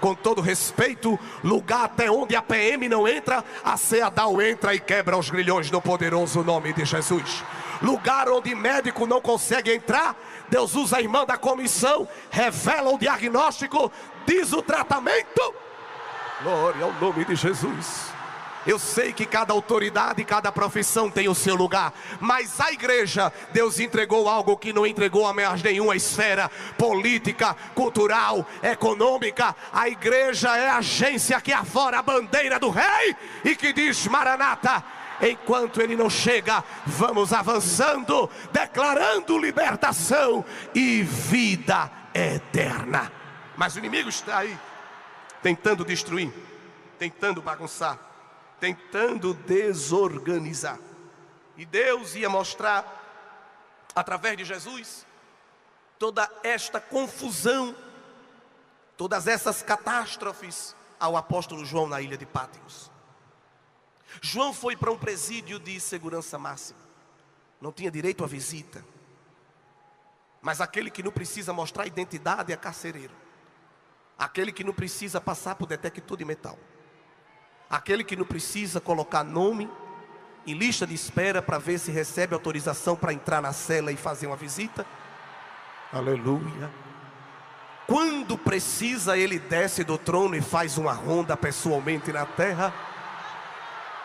Com todo respeito, lugar até onde a PM não entra, a CEADAL entra e quebra os grilhões do poderoso nome de Jesus. Lugar onde médico não consegue entrar, Deus usa a irmã da comissão, revela o diagnóstico, diz o tratamento. Glória ao nome de Jesus. Eu sei que cada autoridade, cada profissão tem o seu lugar, mas a igreja, Deus entregou algo que não entregou a mais nenhuma esfera política, cultural, econômica. A igreja é a agência que afora a bandeira do rei e que diz: Maranata. Enquanto ele não chega, vamos avançando, declarando libertação e vida eterna. Mas o inimigo está aí, tentando destruir, tentando bagunçar, tentando desorganizar. E Deus ia mostrar, através de Jesus, toda esta confusão, todas essas catástrofes ao apóstolo João na ilha de Patmos. João foi para um presídio de segurança máxima, não tinha direito à visita. Mas aquele que não precisa mostrar identidade é carcereiro. Aquele que não precisa passar por detector de metal. Aquele que não precisa colocar nome em lista de espera para ver se recebe autorização para entrar na cela e fazer uma visita. Aleluia. Quando precisa, ele desce do trono e faz uma ronda pessoalmente na terra.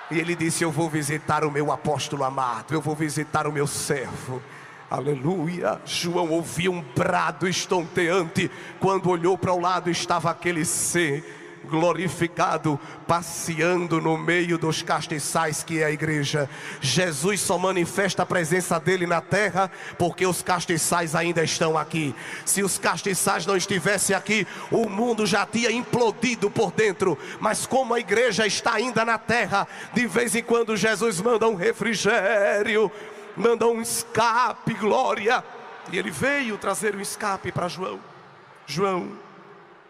E ele disse: eu vou visitar o meu apóstolo amado, eu vou visitar o meu servo. Aleluia. João ouviu um brado estonteante. Quando olhou para o lado, estava aquele ser glorificado, passeando no meio dos castiçais que é a igreja. Jesus só manifesta a presença dele na terra porque os castiçais ainda estão aqui. Se os castiçais não estivessem aqui, o mundo já tinha implodido por dentro. Mas como a igreja está ainda na terra, de vez em quando Jesus manda um refrigério, manda um escape, glória. E ele veio trazer um escape para João. João,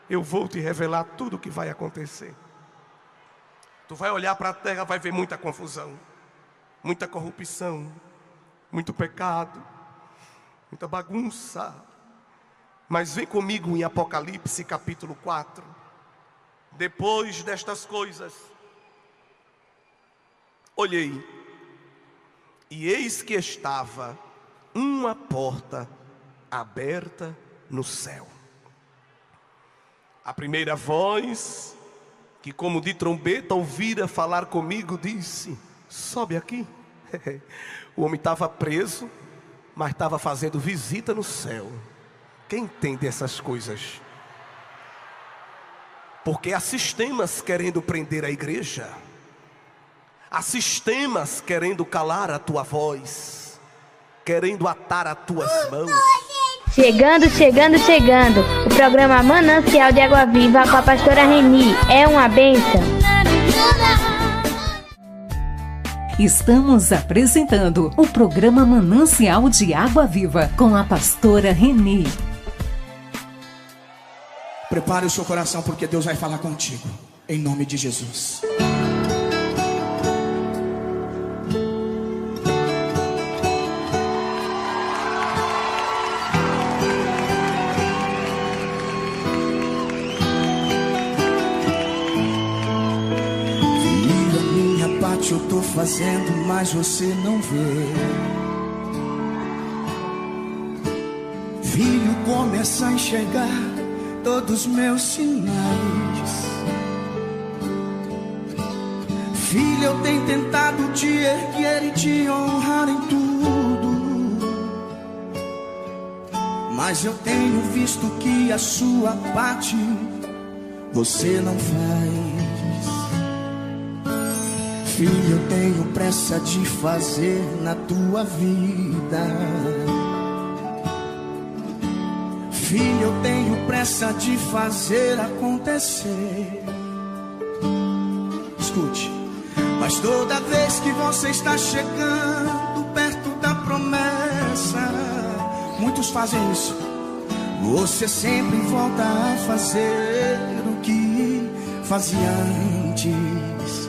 eu vou te revelar tudo o que vai acontecer. Tu vai olhar para a terra, vai ver muita confusão, muita corrupção, muito pecado, muita bagunça. Mas vem comigo em Apocalipse capítulo 4. Depois destas coisas, olhei, e eis que estava uma porta aberta no céu. A primeira voz, que como de trombeta ouvira falar comigo, disse: sobe aqui. O homem estava preso, mas estava fazendo visita no céu. Quem entende essas coisas? Porque há sistemas querendo prender a igreja. Há sistemas querendo calar a tua voz, querendo atar as tuas mãos.
Chegando. O programa Manancial de Água Viva com a pastora Reni. É uma bênção.
Estamos apresentando o programa Manancial de Água Viva com a pastora Reni.
Prepare o seu coração, porque Deus vai falar contigo, em nome de Jesus. Eu tô fazendo, mas você não vê. Filho, começa a enxergar todos os meus sinais. Filho, eu tenho tentado te erguer e te honrar em tudo, mas eu tenho visto que a sua parte você não faz. Filho, eu tenho pressa de fazer na tua vida. Filho, eu tenho pressa de fazer acontecer. Escute. Mas toda vez que você está chegando perto da promessa, muitos fazem isso, você sempre volta a fazer o que fazia antes.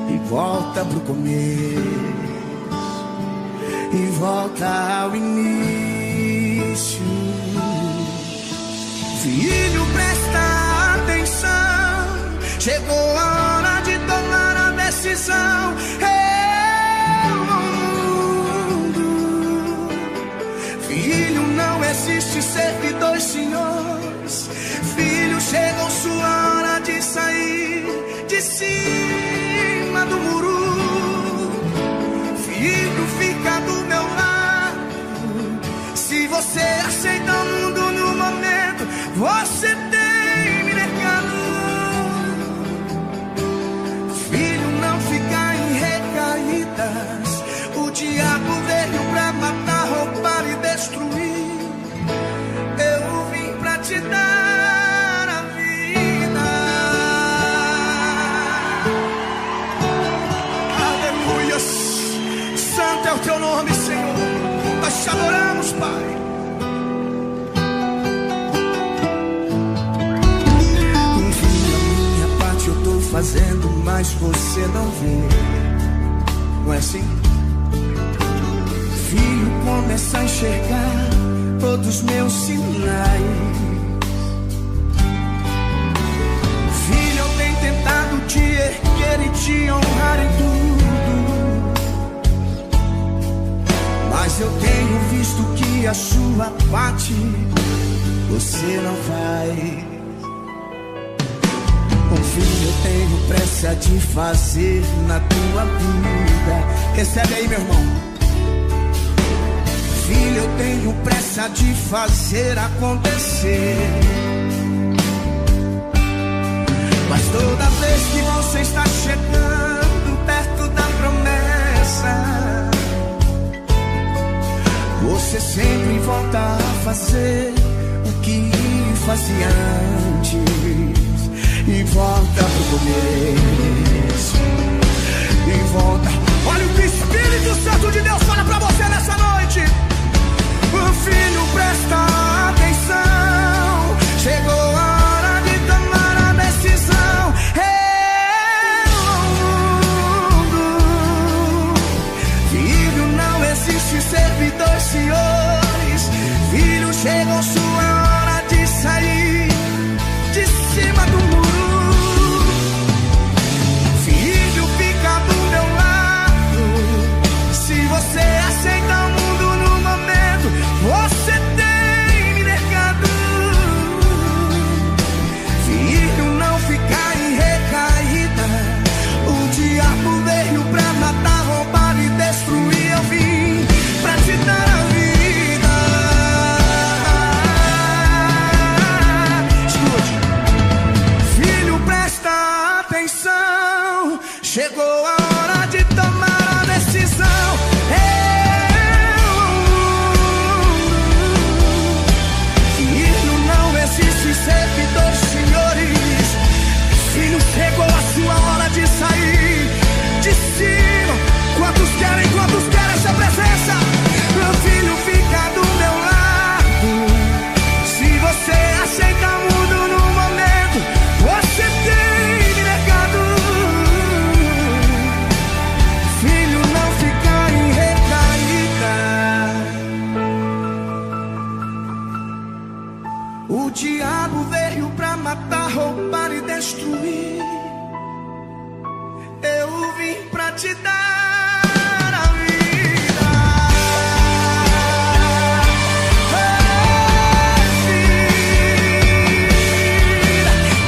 E volta pro começo, e volta ao início. Filho, presta atenção, chegou a hora de tomar a decisão. Filho, não existe servir dois senhores. Filho, chegou sua hora de sair de cima do muro. Filho, fica do meu lado. Se você aceita o mundo no momento, você tem me negado. Filho, não fica em recaídas. O diabo veio pra matar, roubar e destruir. Eu vim pra te dar a vida. o teu nome, Senhor. Nós te adoramos, Pai. Minha parte eu tô fazendo, mas você não vê. Não é assim? Filho, começa a enxergar todos os meus sinais. Filho, eu tenho tentado te erguer e te honrar em tudo, mas eu tenho visto que a sua parte você não faz. Filho, eu tenho pressa de fazer na tua vida. Recebe aí, meu irmão. Filho, eu tenho pressa de fazer acontecer, mas toda vez que você está chegando perto da promessa, você sempre volta a fazer o que fazia antes. E volta pro começo. E volta. Olha o que o Espírito Santo de Deus fala pra você nessa noite. Filho, presta atenção. Chegou a hora de tomar a decisão. Filho, não existe servidor, senhores. Filho, chegou sua hora de sair de cima do muro. Você aceita o mundo no momento, você tem me negado. Filho, não ficar em recaída. O diabo veio pra matar, roubar e destruir. Eu vim pra te dar a vida. Escute. Filho, presta atenção. Chegou a hora de tomar a decisão. Servidores, senhores, filho, chegou a sua hora de sair de cima. Quantos querem essa presença? Meu filho, fica do meu lado. Se você aceita o mundo no momento, você tem me negado. Filho, não fica em recaída. O diabo veio pra matar, roubar e destruir. Eu vim pra te dar a vida.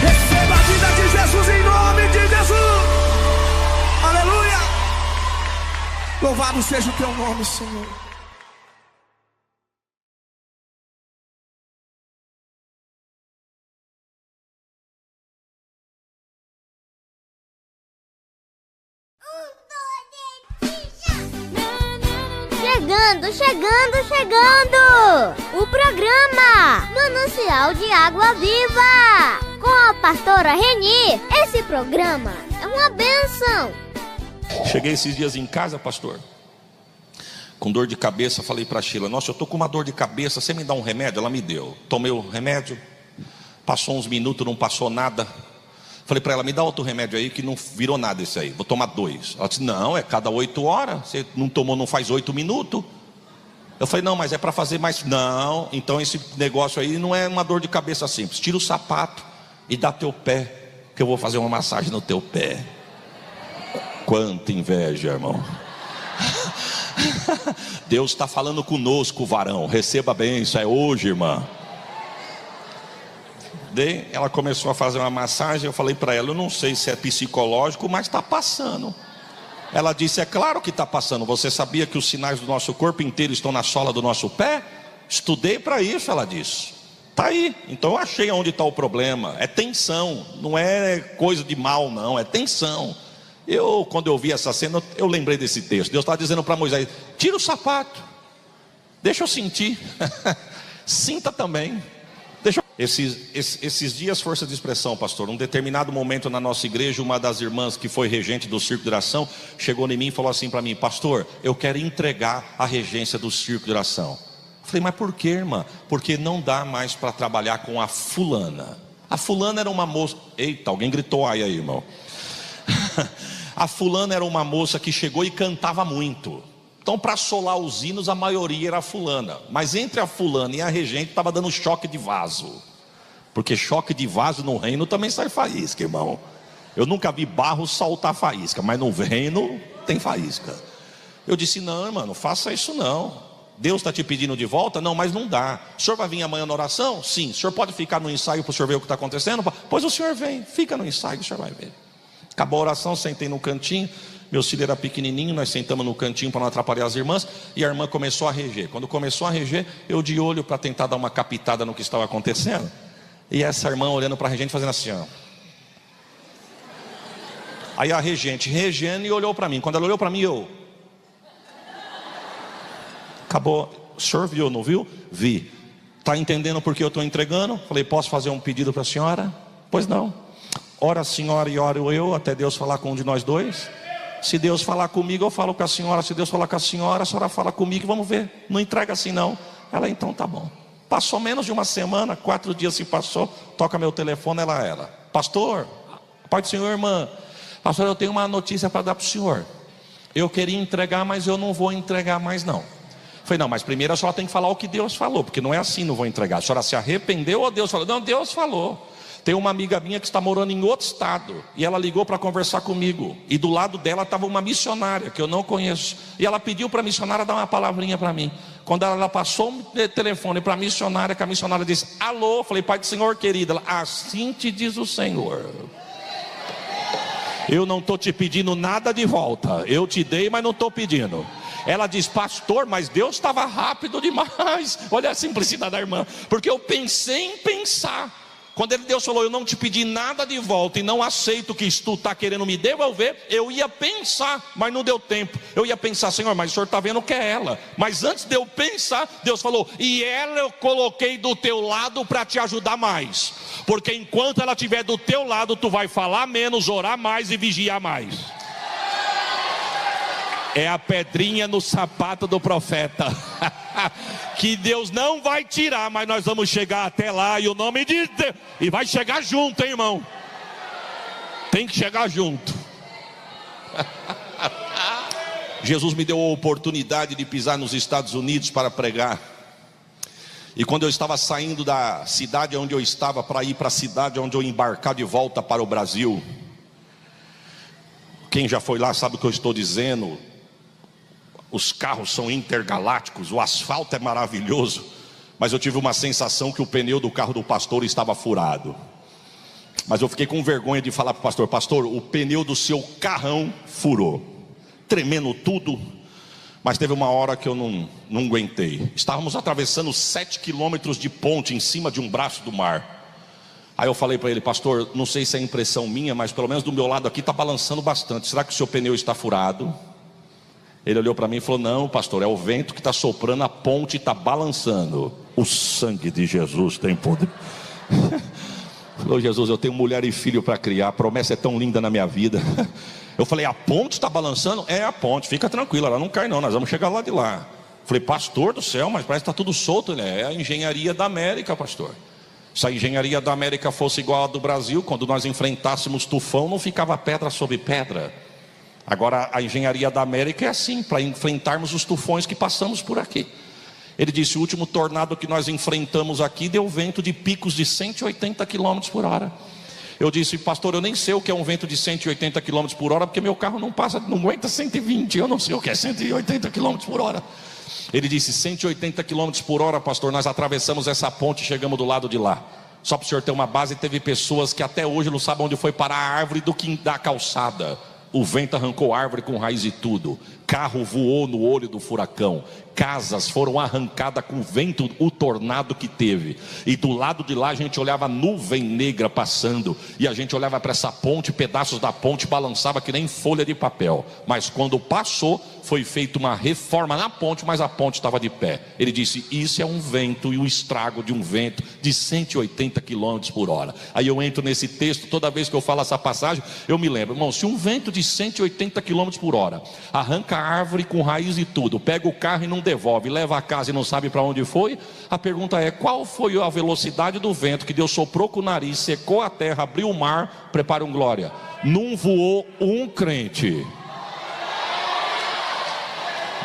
Receba a vida de Jesus em nome de Jesus. Aleluia. Louvado seja o teu nome, Senhor.
Chegando! O programa Manancial de Água Viva com a pastora Reni. Esse programa é uma bênção.
Cheguei esses dias em casa, pastor, com dor de cabeça. Falei pra Sheila: nossa, eu tô com uma dor de cabeça, você me dá um remédio? Ela me deu. Tomei o remédio, passou uns minutos, não passou nada. Falei para ela: me dá outro remédio aí que não virou nada esse aí, vou tomar 2. Ela disse: não, é cada 8 horas, você não tomou, não faz 8 minutos. Eu falei: não, mas é para fazer mais. Não, então esse negócio aí não é uma dor de cabeça simples. Tira o sapato e dá teu pé, que eu vou fazer uma massagem no teu pé. Quanta inveja, irmão. Deus está falando conosco, varão. Receba bem, isso é hoje, irmã. Daí ela começou a fazer uma massagem. Eu falei para ela: eu não sei se é psicológico, mas está passando. Ela disse: é claro que está passando. Você sabia que os sinais do nosso corpo inteiro estão na sola do nosso pé? Estudei para isso, ela disse. Está aí. Então eu achei onde está o problema. É tensão, não é coisa de mal, não, é tensão. Quando eu vi essa cena, eu lembrei desse texto. Deus está dizendo para Moisés: tira o sapato, deixa eu sentir. Sinta também. Deixa eu... Esses dias, força de expressão, pastor. Um determinado momento na nossa igreja, uma das irmãs que foi regente do Circo de Oração chegou em mim e falou assim para mim: pastor, eu quero entregar a regência do Circo de Oração. Eu falei: mas por que, irmã? Porque não dá mais para trabalhar com a fulana. A fulana era uma moça. Eita, alguém gritou ai aí, irmão. A fulana era uma moça que chegou e cantava muito. Então, para solar os hinos, a maioria era a fulana. Mas entre a fulana e a regente estava dando choque de vaso. Porque choque de vaso no reino também sai faísca, irmão. Eu nunca vi barro saltar faísca, mas no reino tem faísca. Eu disse: não, irmão, não faça isso não. Deus está te pedindo de volta? Não, mas não dá. O senhor vai vir amanhã na oração? Sim. O senhor pode ficar no ensaio para o senhor ver o que está acontecendo? Pois o senhor vem, fica no ensaio, o senhor vai ver. Acabou a oração, sentei no cantinho. Meu filho era pequenininho, nós sentamos no cantinho para não atrapalhar as irmãs. E a irmã começou a reger. Quando começou a reger, eu de olho para tentar dar uma captada no que estava acontecendo. E essa irmã olhando para a regente fazendo assim, ó. Aí a regente regendo e olhou para mim. Quando ela olhou para mim, eu... Acabou. O senhor viu, não viu? Vi. Está entendendo por que eu estou entregando? Falei: posso fazer um pedido para a senhora? Pois não. Ora a senhora e oro eu, até Deus falar com um de nós dois. Se Deus falar comigo, eu falo com a senhora. Se Deus falar com a senhora fala comigo, vamos ver. Não entrega assim não. Ela: então tá bom. Passou menos de uma semana, 4 dias se passou. Toca meu telefone, ela: pastor, pai do senhor, irmã, pastor, eu tenho uma notícia para dar para o senhor. Eu queria entregar, mas eu não vou entregar mais não. Falei: não, mas primeiro a senhora tem que falar o que Deus falou, porque não é assim, não vou entregar. A senhora se arrependeu ou Deus falou? Não, Deus falou. Tem uma amiga minha que está morando em outro estado, e ela ligou para conversar comigo, e do lado dela estava uma missionária que eu não conheço, e ela pediu para a missionária dar uma palavrinha para mim. Quando ela passou o telefone para a missionária, que a missionária disse: alô, falei: pai do senhor, querida. Ela: assim te diz o Senhor, eu não estou te pedindo nada de volta, eu te dei, mas não estou pedindo. Ela diz: pastor, mas Deus estava rápido demais. Olha a simplicidade da irmã, porque eu pensei em pensar. Quando Deus falou: eu não te pedi nada de volta e não aceito que tu está querendo me devolver, eu ia pensar, mas não deu tempo. Eu ia pensar: Senhor, mas o senhor está vendo que é ela. Mas antes de eu pensar, Deus falou: e ela eu coloquei do teu lado para te ajudar mais. Porque enquanto ela estiver do teu lado, tu vai falar menos, orar mais e vigiar mais. É a pedrinha no sapato do profeta. Que Deus não vai tirar, mas nós vamos chegar até lá, e o nome de Deus, e vai chegar junto, hein, irmão? Tem que chegar junto. Jesus me deu a oportunidade de pisar nos Estados Unidos para pregar. E quando eu estava saindo da cidade onde eu estava para ir para a cidade onde eu embarcar de volta para o Brasil, quem já foi lá sabe o que eu estou dizendo. Os carros são intergalácticos, o asfalto é maravilhoso, mas eu tive uma sensação que o pneu do carro do pastor estava furado. Mas eu fiquei com vergonha de falar para o pastor: pastor, o pneu do seu carrão furou. Tremendo tudo. Mas teve uma hora que eu não aguentei. Estávamos atravessando 7 quilômetros de ponte em cima de um braço do mar. Aí eu falei para ele: pastor, não sei se é impressão minha, mas pelo menos do meu lado aqui está balançando bastante. Será que o seu pneu está furado? Ele olhou para mim e falou: não, pastor, é o vento que está soprando, a ponte está balançando. O sangue de Jesus tem poder. Falou: Jesus, eu tenho mulher e filho para criar, a promessa é tão linda na minha vida. Eu falei: a ponte está balançando? É a ponte, fica tranquilo, ela não cai não, nós vamos chegar lá de lá. Falei: pastor do céu, mas parece que está tudo solto. Ele: é a engenharia da América, pastor. Se a engenharia da América fosse igual à do Brasil, quando nós enfrentássemos tufão, não ficava pedra sobre pedra. Agora a engenharia da América é assim, para enfrentarmos os tufões que passamos por aqui. Ele disse: o último tornado que nós enfrentamos aqui deu vento de picos de 180 km por hora. Eu disse: pastor, eu nem sei o que é um vento de 180 km por hora, porque meu carro não aguenta 120, eu não sei o que é 180 km por hora. Ele disse: 180 km por hora, pastor, nós atravessamos essa ponte e chegamos do lado de lá. Só para o senhor ter uma base, teve pessoas que até hoje não sabem onde foi parar a árvore da calçada. O vento arrancou a árvore com raiz e tudo. Carro voou no olho do furacão. Casas foram arrancadas com o vento, o tornado que teve. E do lado de lá a gente olhava a nuvem negra passando. E a gente olhava para essa ponte, pedaços da ponte balançava que nem folha de papel. Mas quando passou, foi feita uma reforma na ponte, mas a ponte estava de pé. Ele disse, isso é um vento e o estrago de um vento de 180 km por hora. Aí eu entro nesse texto, toda vez que eu falo essa passagem, eu me lembro, irmão, se um vento de 180 km por hora arranca a árvore com raiz e tudo, pega o carro e não devolve, leva a casa e não sabe para onde foi, a pergunta é, qual foi a velocidade do vento que Deus soprou com o nariz, secou a terra, abriu o mar, prepara um glória? Não voou um crente.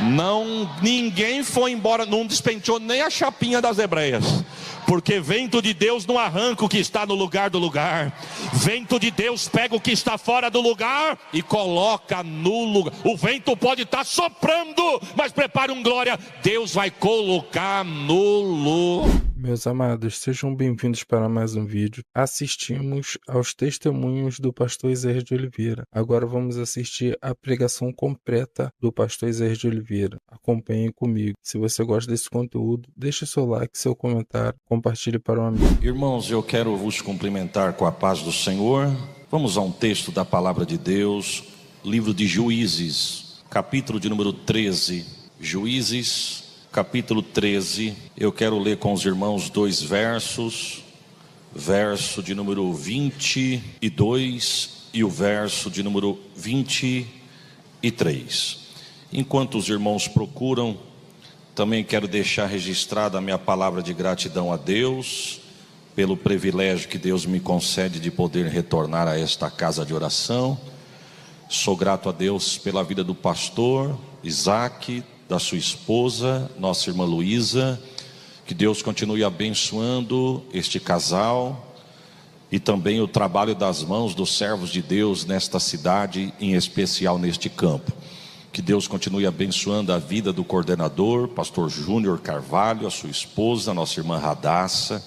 Não, ninguém foi embora, não despenteou nem a chapinha das hebreias. Porque vento de Deus não arranca o que está no lugar do lugar. Vento de Deus pega o que está fora do lugar e coloca no lugar. O vento pode estar soprando, mas prepare um glória, Deus vai colocar no lugar.
Meus amados, sejam bem-vindos para mais um vídeo. Assistimos aos testemunhos do pastor Isaías de Oliveira. Agora vamos assistir a pregação completa do pastor Isaías de Oliveira. Acompanhem comigo. Se você gosta desse conteúdo, deixe seu like, seu comentário, compartilhe para um amigo.
Irmãos, eu quero vos cumprimentar com a paz do Senhor. Vamos a um texto da palavra de Deus, livro de Juízes, capítulo de número 13. Juízes, capítulo 13, eu quero ler com os irmãos 2 versos, verso de número 22 e o verso de número 23. Enquanto os irmãos procuram, também quero deixar registrada a minha palavra de gratidão a Deus, pelo privilégio que Deus me concede de poder retornar a esta casa de oração. Sou grato a Deus pela vida do pastor Isaac, da sua esposa, nossa irmã Luísa, que Deus continue abençoando este casal e também o trabalho das mãos dos servos de Deus nesta cidade, em especial neste campo. Que Deus continue abençoando a vida do coordenador, pastor Júnior Carvalho, a sua esposa, nossa irmã Radassa.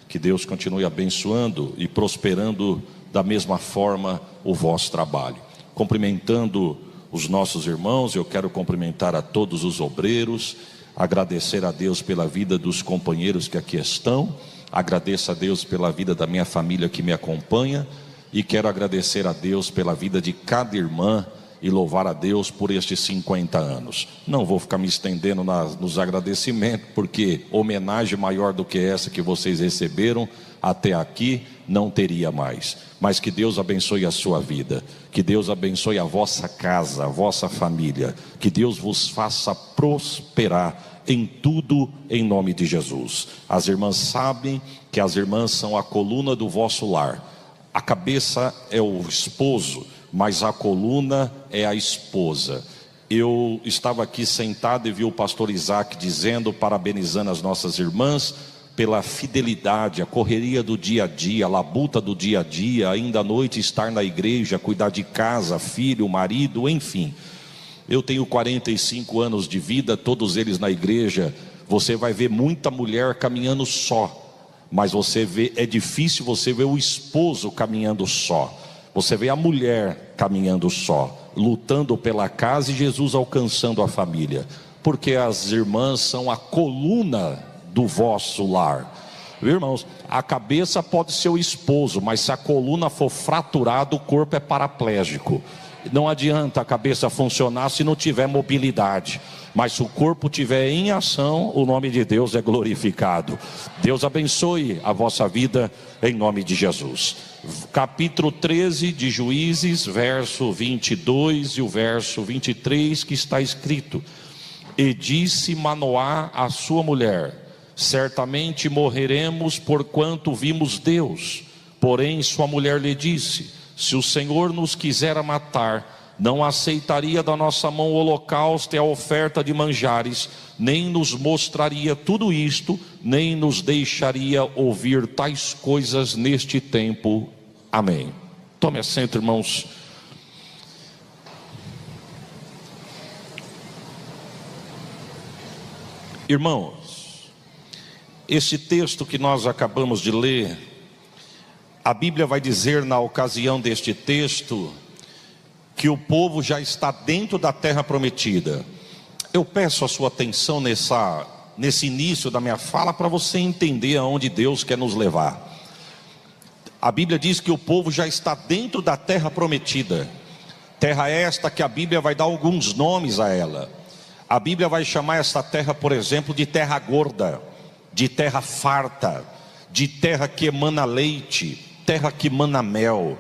Que Deus continue abençoando e prosperando da mesma forma o vosso trabalho. Cumprimentando os nossos irmãos, eu quero cumprimentar a todos os obreiros, agradecer a Deus pela vida dos companheiros que aqui estão, agradeço a Deus pela vida da minha família que me acompanha e quero agradecer a Deus pela vida de cada irmã e louvar a Deus por estes 50 anos. Não vou ficar me estendendo nos agradecimentos, porque homenagem maior do que essa que vocês receberam até aqui não teria mais. Mas que Deus abençoe a sua vida, que Deus abençoe a vossa casa, a vossa família, que Deus vos faça prosperar em tudo em nome de Jesus. As irmãs sabem que as irmãs são a coluna do vosso lar. A cabeça é o esposo, mas a coluna é a esposa. Eu estava aqui sentado e vi o pastor Isaac dizendo, parabenizando as nossas irmãs pela fidelidade, a correria do dia a dia, a labuta do dia a dia, ainda à noite estar na igreja, cuidar de casa, filho, marido, enfim. Eu tenho 45 anos de vida, todos eles na igreja. Você vai ver muita mulher caminhando só, mas você vê, é difícil você ver o esposo caminhando só. Você vê a mulher caminhando só, lutando pela casa e Jesus alcançando a família, porque as irmãs são a coluna do vosso lar. Irmãos, a cabeça pode ser o esposo, mas se a coluna for fraturada, o corpo é paraplégico. Não adianta a cabeça funcionar se não tiver mobilidade, mas se o corpo estiver em ação, o nome de Deus é glorificado. Deus abençoe a vossa vida em nome de Jesus. Capítulo 13 de Juízes, verso 22 e o verso 23, que está escrito: E disse Manoá à sua mulher: Certamente morreremos porquanto vimos Deus. Porém sua mulher lhe disse: Se o Senhor nos quisera matar, não aceitaria da nossa mão o holocausto e a oferta de manjares, nem nos mostraria tudo isto, nem nos deixaria ouvir tais coisas neste tempo. Amém. Tome assento, irmãos. Irmãos, esse texto que nós acabamos de ler, a Bíblia vai dizer na ocasião deste texto que o povo já está dentro da terra prometida. Eu peço a sua atenção nesse início da minha fala para você entender aonde Deus quer nos levar. A Bíblia diz que o povo já está dentro da terra prometida. Terra esta que a Bíblia vai dar alguns nomes a ela. A Bíblia vai chamar esta terra, por exemplo, de terra gorda, de terra farta, de terra que emana leite, terra que emana mel.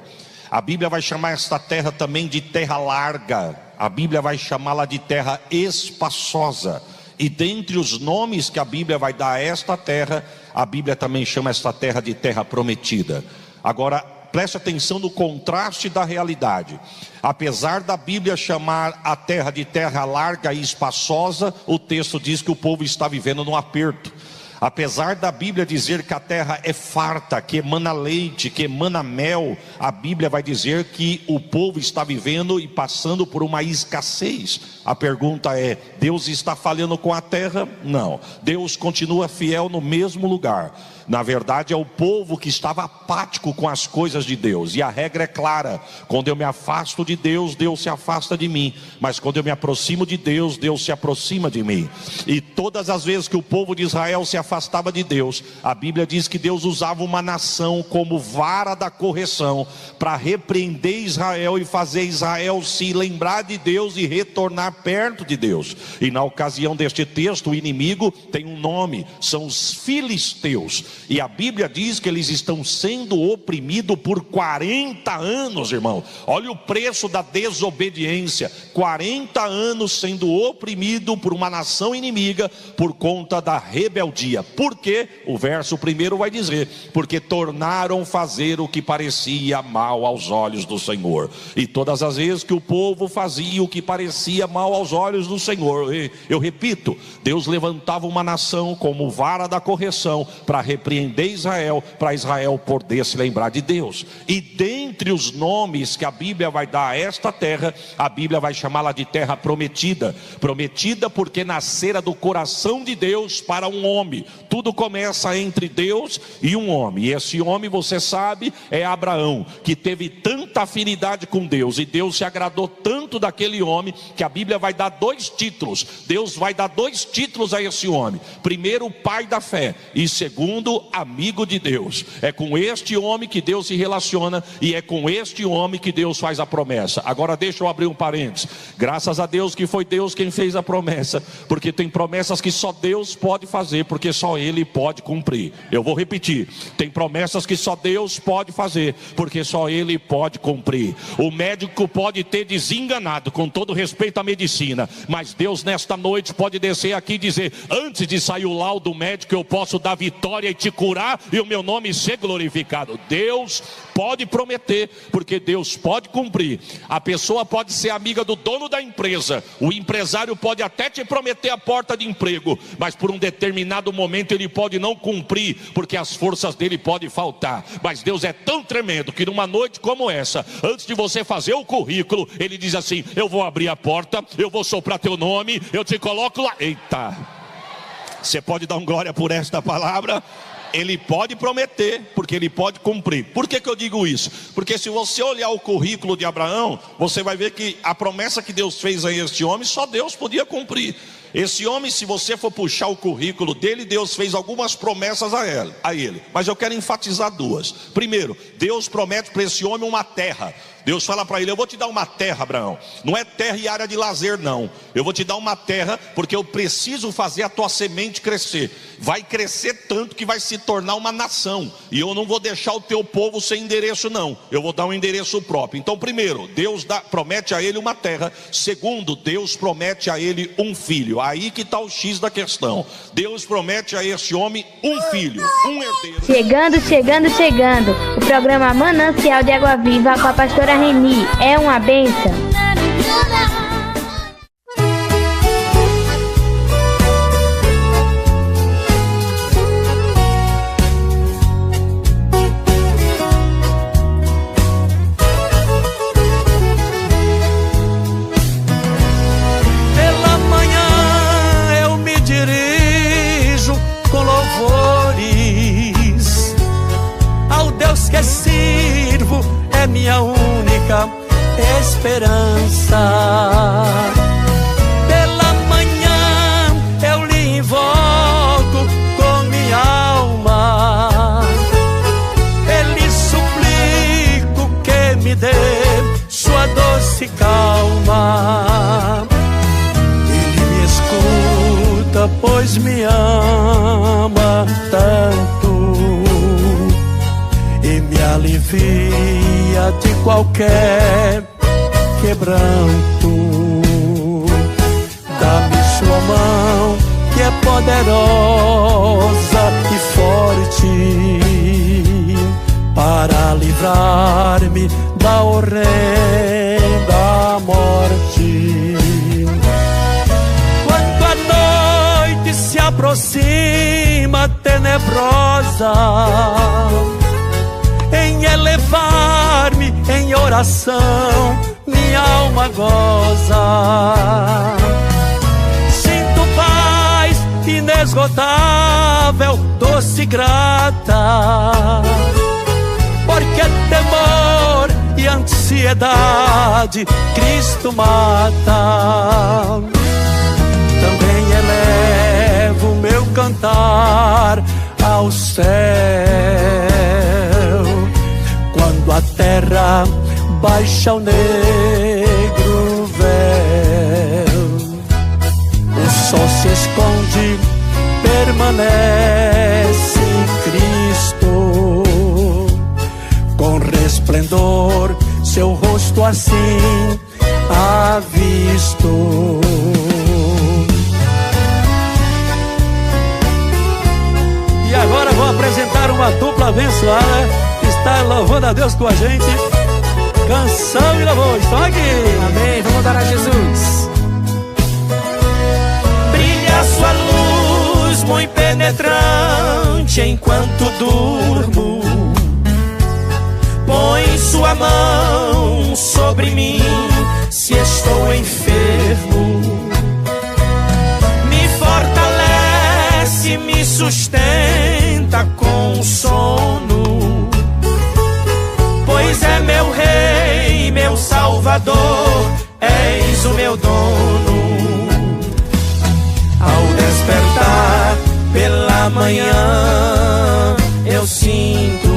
A Bíblia vai chamar esta terra também de terra larga. A Bíblia vai chamá-la de terra espaçosa. E dentre os nomes que a Bíblia vai dar a esta terra, a Bíblia também chama esta terra de terra prometida. Agora, preste atenção no contraste da realidade. Apesar da Bíblia chamar a terra de terra larga e espaçosa, o texto diz que o povo está vivendo num aperto. Apesar da Bíblia dizer que a terra é farta, que emana leite, que emana mel, a Bíblia vai dizer que o povo está vivendo e passando por uma escassez. A pergunta é: Deus está falhando com a terra? Não, Deus continua fiel no mesmo lugar. Na verdade é o povo que estava apático com as coisas de Deus. E a regra é clara: quando eu me afasto de Deus, Deus se afasta de mim. Mas quando eu me aproximo de Deus, Deus se aproxima de mim. E todas as vezes que o povo de Israel se afastava de Deus, a Bíblia diz que Deus usava uma nação como vara da correção para repreender Israel e fazer Israel se lembrar de Deus e retornar perto de Deus. E na ocasião deste texto, o inimigo tem um nome: são os filisteus. E a Bíblia diz que eles estão sendo oprimidos por 40 anos, irmão. Olha o preço da desobediência: 40 anos sendo oprimido por uma nação inimiga por conta da rebeldia. Por quê? O verso primeiro vai dizer: porque tornaram fazer o que parecia mal aos olhos do Senhor. E todas as vezes que o povo fazia o que parecia mal aos olhos do Senhor, eu repito, Deus levantava uma nação como vara da correção para repreender Israel, para Israel poder se lembrar de Deus. E dentre os nomes que a Bíblia vai dar a esta terra, a Bíblia vai chamá-la de terra prometida. Prometida porque nascera do coração de Deus para um homem. Tudo começa entre Deus e um homem. E esse homem, você sabe, é Abraão, que teve tanta afinidade com Deus, e Deus se agradou tanto daquele homem, que a Bíblia vai dar 2 títulos. Deus vai dar 2 títulos a esse homem: primeiro, pai da fé, e segundo, amigo de Deus. É com este homem que Deus se relaciona, e é com este homem que Deus faz a promessa. Agora deixa eu abrir um parênteses. Graças a Deus que foi Deus quem fez a promessa, porque tem promessas que só Deus pode fazer, porque só Ele pode cumprir. Eu vou repetir: tem promessas que só Deus pode fazer, porque só Ele pode cumprir. O médico pode ter desenganado, com todo respeito à medicina, mas Deus nesta noite pode descer aqui e dizer: antes de sair o laudo médico, eu posso dar vitória e te curar, e o meu nome ser glorificado. Deus pode prometer, porque Deus pode cumprir. A pessoa pode ser amiga do dono da empresa, o empresário pode até te prometer a porta de emprego, mas por um determinado momento ele pode não cumprir, porque as forças dele podem faltar. Mas Deus é tão tremendo que numa noite como essa, antes de você fazer o currículo, Ele diz assim: eu vou abrir a porta, eu vou soprar teu nome, eu te coloco lá. Eita, você pode dar um glória por esta palavra? Ele pode prometer, porque Ele pode cumprir. Por que eu digo isso? Porque se você olhar o currículo de Abraão, você vai ver que a promessa que Deus fez a este homem, só Deus podia cumprir. Esse homem, se você for puxar o currículo dele, Deus fez algumas promessas a ele. Mas eu quero enfatizar 2. Primeiro, Deus promete para esse homem uma terra. Deus fala para ele: eu vou te dar uma terra, Abraão. Não é terra e área de lazer, não. Eu vou te dar uma terra porque eu preciso fazer a tua semente crescer. Vai crescer tanto que vai se tornar uma nação. E eu não vou deixar o teu povo sem endereço, não. Eu vou dar um endereço próprio. Então, primeiro, Deus promete a ele uma terra. Segundo, Deus promete a ele um filho. Aí que está o X da questão. Deus promete a esse homem um filho, um herdeiro.
Chegando. O programa Manancial de Água Viva com a pastora Reni. É uma bênção.
Pela manhã eu me dirijo com louvores ao Deus que sirvo, é minha única esperança.
esperança. Pela manhã eu lhe invoco com minha alma, ele suplico que me dê sua doce calma. Ele me escuta, pois me ama tanto e me alivia de qualquer quebranto. Dá-me sua mão que é poderosa e forte para livrar-me da horrenda morte. Quando a noite se aproxima tenebrosa, em elevar-me em oração, minha alma goza. Sinto paz inesgotável, doce e grata, porque temor e ansiedade Cristo mata. Também elevo meu cantar ao céu quando a terra baixa o negro véu. O sol se esconde, permanece Cristo, com resplendor seu rosto assim avisto. E agora vou apresentar uma dupla abençoada que está louvando a Deus com a gente. Canção e louvor, estão aqui.
Amém, vamos dar a Jesus.
Brilha sua luz muito penetrante enquanto durmo. Põe sua mão sobre mim se estou enfermo. Me fortalece, me sustenta com sono, pois é meu rei, meu salvador, és o meu dono. Ao despertar pela manhã eu sinto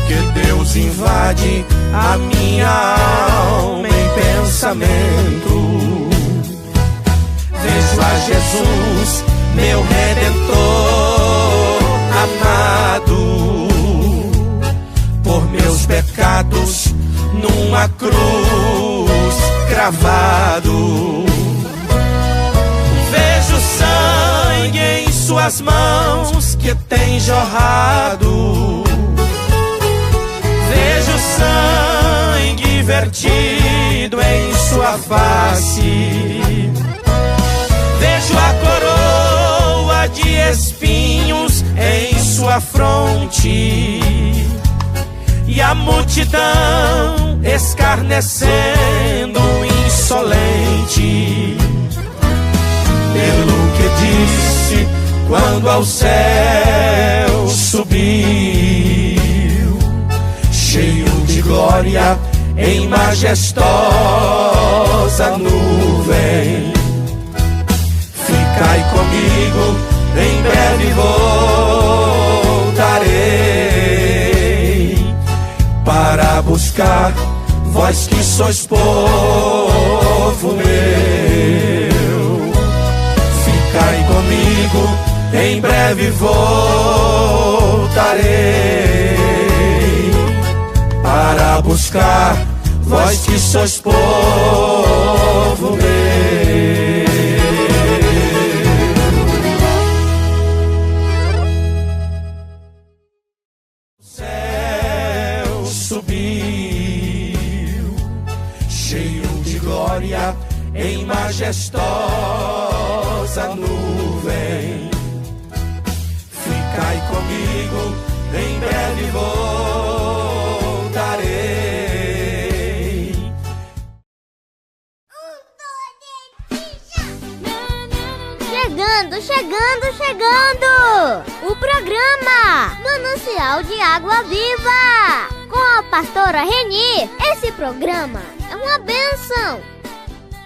que Deus invade a minha alma em pensamento. Vejo a Jesus, meu Redentor amado, por meus pecados numa cruz cravado. Vejo sangue em suas mãos que tem jorrado. Vejo sangue vertido em sua face. Vejo a coroa de espinhos em sua fronte e a multidão escarnecendo insolente. Pelo que disse quando ao céu subiu, cheio de glória em majestosa nuvem. Ficai comigo, em breve voltarei para buscar vós que sois povo meu. Ficai comigo, em breve voltarei para buscar vós que sois povo meu. Subiu, cheio de glória em majestosa nuvem. Ficai comigo, em breve voltarei.
Chegando! O programa Manancial de Água Viva. com a pastora Reni. Esse programa é uma bênção.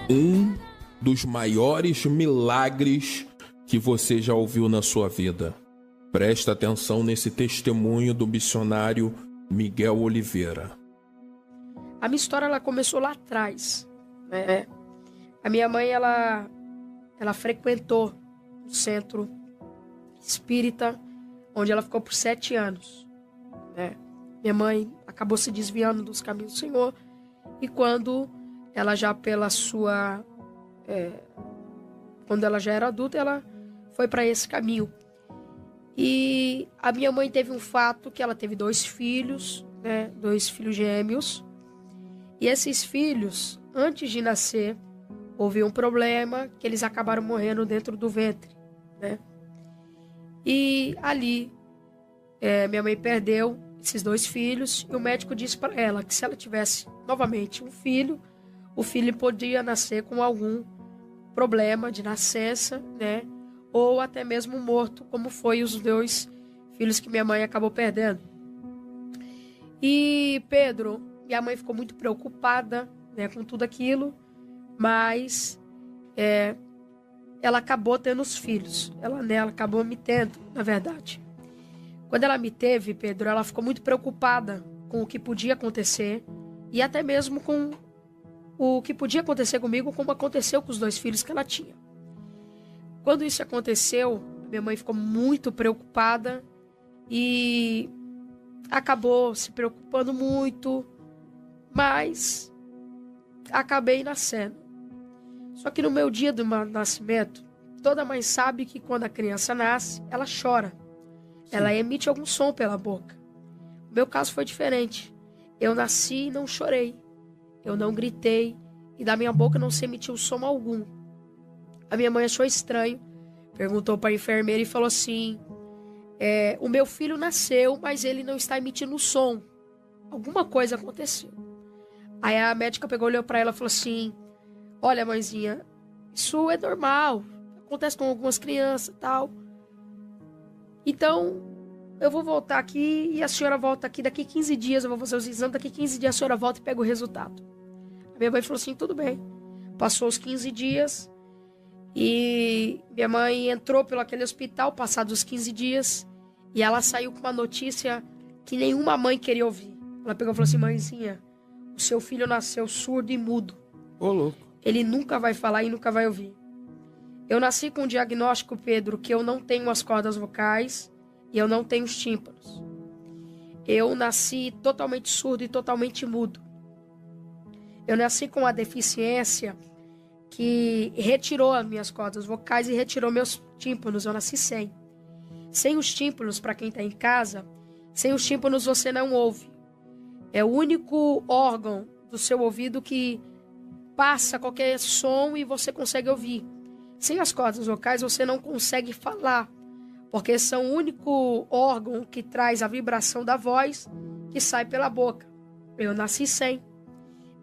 Um dos maiores milagres que você já ouviu na sua vida. Presta atenção nesse testemunho do missionário Miguel Oliveira.
A minha história ela começou lá atrás, né? A minha mãe ela frequentou um centro espírita onde ela ficou por 7 anos, né? Minha mãe acabou se desviando dos caminhos do Senhor e quando ela já quando ela já era adulta, ela foi para esse caminho. E a minha mãe teve um fato que ela teve 2 filhos, né? 2 filhos gêmeos. E esses filhos, antes de nascer, houve um problema que eles acabaram morrendo dentro do ventre, né? E ali, minha mãe perdeu esses 2 filhos e o médico disse para ela que se ela tivesse novamente um filho, o filho podia nascer com algum problema de nascença, né? Ou até mesmo morto, como foi os 2 filhos que minha mãe acabou perdendo. E Pedro, minha mãe ficou muito preocupada, né, com tudo aquilo, mas ela acabou tendo os filhos. Ela acabou me tendo, na verdade. Quando ela me teve, Pedro, ela ficou muito preocupada com o que podia acontecer e até mesmo com o que podia acontecer comigo, como aconteceu com os 2 filhos que ela tinha. Quando isso aconteceu, minha mãe ficou muito preocupada e acabou se preocupando muito, mas acabei nascendo. Só que no meu dia do nascimento, toda mãe sabe que quando a criança nasce, ela chora. Sim. Ela emite algum som pela boca. O meu caso foi diferente. Eu nasci e não chorei. Eu não gritei e da minha boca não se emitiu som algum. A minha mãe achou estranho, perguntou para a enfermeira e falou assim: o meu filho nasceu, mas ele não está emitindo som. Alguma coisa aconteceu. Aí a médica olhou para ela e falou assim: olha, mãezinha, isso é normal, acontece com algumas crianças e tal. Então, eu vou voltar aqui e a senhora volta aqui daqui 15 dias, eu vou fazer os exames, daqui 15 dias a senhora volta e pega o resultado. A minha mãe falou assim: tudo bem. Passou os 15 dias e minha mãe entrou pelo aquele hospital, passados os 15 dias, e ela saiu com uma notícia que nenhuma mãe queria ouvir. Ela pegou e falou assim: mãezinha, o seu filho nasceu surdo e mudo.
Ô, louco.
Ele nunca vai falar e nunca vai ouvir. Eu nasci com um diagnóstico, Pedro, que eu não tenho as cordas vocais e eu não tenho os tímpanos. Eu nasci totalmente surdo e totalmente mudo. Eu nasci com uma deficiência que retirou as minhas cordas vocais e retirou meus tímpanos. Eu nasci sem. Sem os tímpanos, para quem está em casa, sem os tímpanos você não ouve. É o único órgão do seu ouvido que passa qualquer som e você consegue ouvir. Sem as cordas vocais você não consegue falar, porque são o único órgão que traz a vibração da voz que sai pela boca. Eu nasci sem.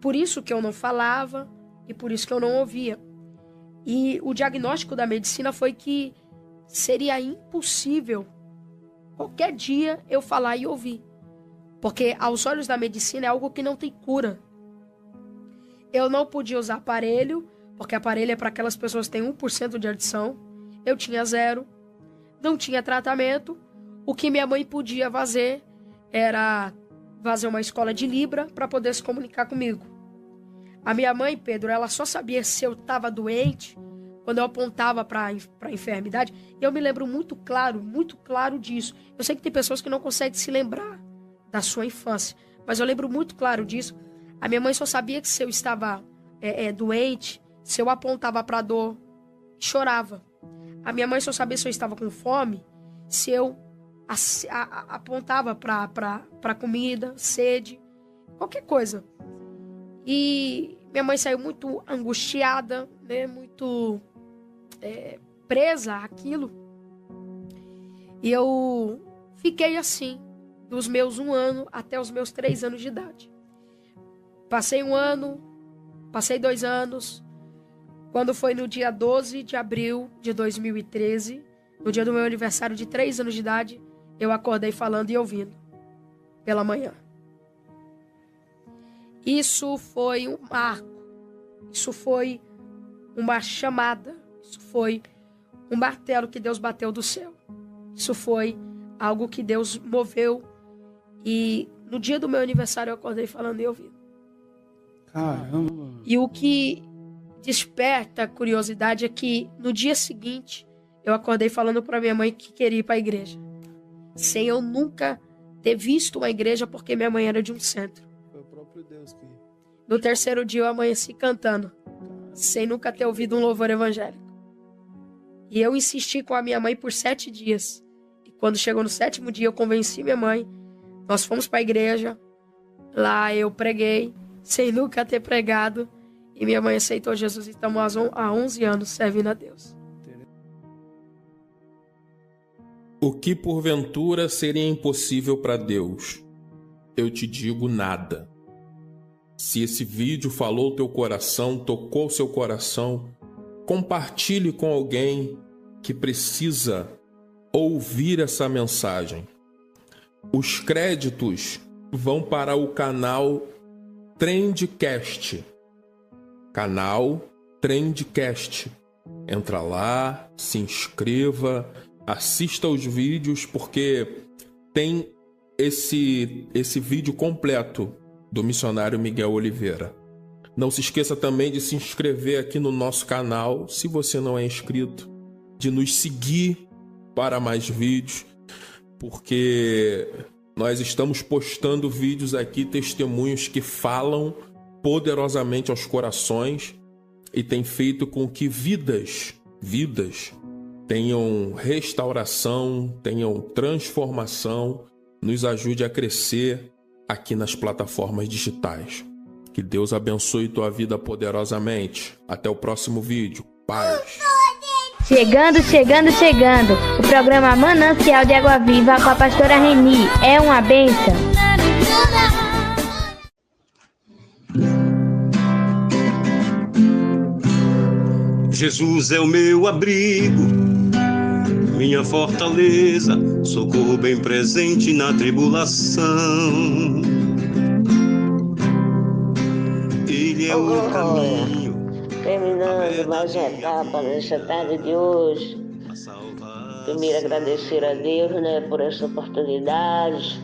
Por isso que eu não falava e por isso que eu não ouvia. E o diagnóstico da medicina foi que seria impossível qualquer dia eu falar e ouvir. Porque aos olhos da medicina é algo que não tem cura. Eu não podia usar aparelho, porque aparelho é para aquelas pessoas que têm 1% de audição. Eu tinha 0. Não tinha tratamento. O que minha mãe podia fazer era fazer uma escola de Libra para poder se comunicar comigo. A minha mãe, Pedro, ela só sabia se eu estava doente quando eu apontava para a enfermidade. E eu me lembro muito claro disso. Eu sei que tem pessoas que não conseguem se lembrar da sua infância, mas eu lembro muito claro disso. A minha mãe só sabia que se eu estava doente, se eu apontava para a dor, chorava. A minha mãe só sabia se eu estava com fome, se eu apontava para comida, sede, qualquer coisa. E minha mãe saiu muito angustiada, né, muito presa àquilo. E eu fiquei assim, dos meus 1 ano até os meus 3 anos de idade. Passei 1 ano, passei 2 anos. Quando foi no dia 12 de abril de 2013, no dia do meu aniversário de 3 anos de idade, eu acordei falando e ouvindo pela manhã. Isso foi um marco, isso foi uma chamada, isso foi um martelo que Deus bateu do céu. Isso foi algo que Deus moveu. E no dia do meu aniversário eu acordei falando e ouvindo.
Caramba.
E o que desperta a curiosidade é que no dia seguinte eu acordei falando para minha mãe que queria ir para a igreja, sem eu nunca ter visto uma igreja, porque minha mãe era de um centro.
Foi o próprio Deus que...
No terceiro dia eu amanheci cantando, sem nunca ter ouvido um louvor evangélico. E eu insisti com a minha mãe por 7 dias. E quando chegou no 7º dia eu convenci minha mãe. Nós fomos para a igreja. Lá eu preguei, sem nunca ter pregado. E minha mãe aceitou Jesus e estamos há 11 anos servindo a Deus.
O que porventura seria impossível para Deus? Eu te digo nada. Se esse vídeo falou o teu coração, tocou o seu coração, compartilhe com alguém que precisa ouvir essa mensagem. Os créditos vão para o canal Trendcast. Canal Trendcast. Entra lá, se inscreva, assista aos vídeos, porque tem esse vídeo completo do missionário Miguel Oliveira. Não se esqueça também de se inscrever aqui no nosso canal, se você não é inscrito, de nos seguir para mais vídeos, porque nós estamos postando vídeos aqui, testemunhos que falam poderosamente aos corações e tem feito com que vidas tenham restauração, tenham transformação, nos ajude a crescer aqui nas plataformas digitais. Que Deus abençoe tua vida poderosamente. Até o próximo vídeo. Paz.
Chegando. O programa Manancial de Água Viva com a pastora Reni. É uma bênção.
Jesus é o meu abrigo, minha fortaleza, socorro bem presente na tribulação. Ele é o caminho.
Terminando mais uma etapa nesta tarde de hoje. Primeiro agradecer a Deus, por esta oportunidade.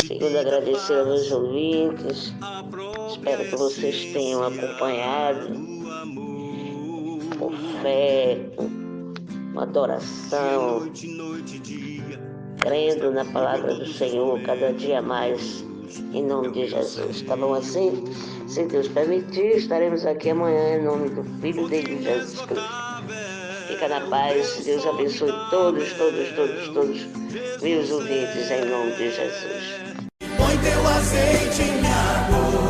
Segundo agradecer aos meus ouvintes. Espero que vocês tenham acompanhado com fé, com adoração, crendo na palavra do Senhor cada dia mais, em nome de Jesus. Tá bom assim? Se Deus permitir, estaremos aqui amanhã em nome do Filho dele, Jesus Cristo. Fica na paz, Deus abençoe todos, meus ouvintes, em nome de Jesus.
Põe teu azeite em minha dor.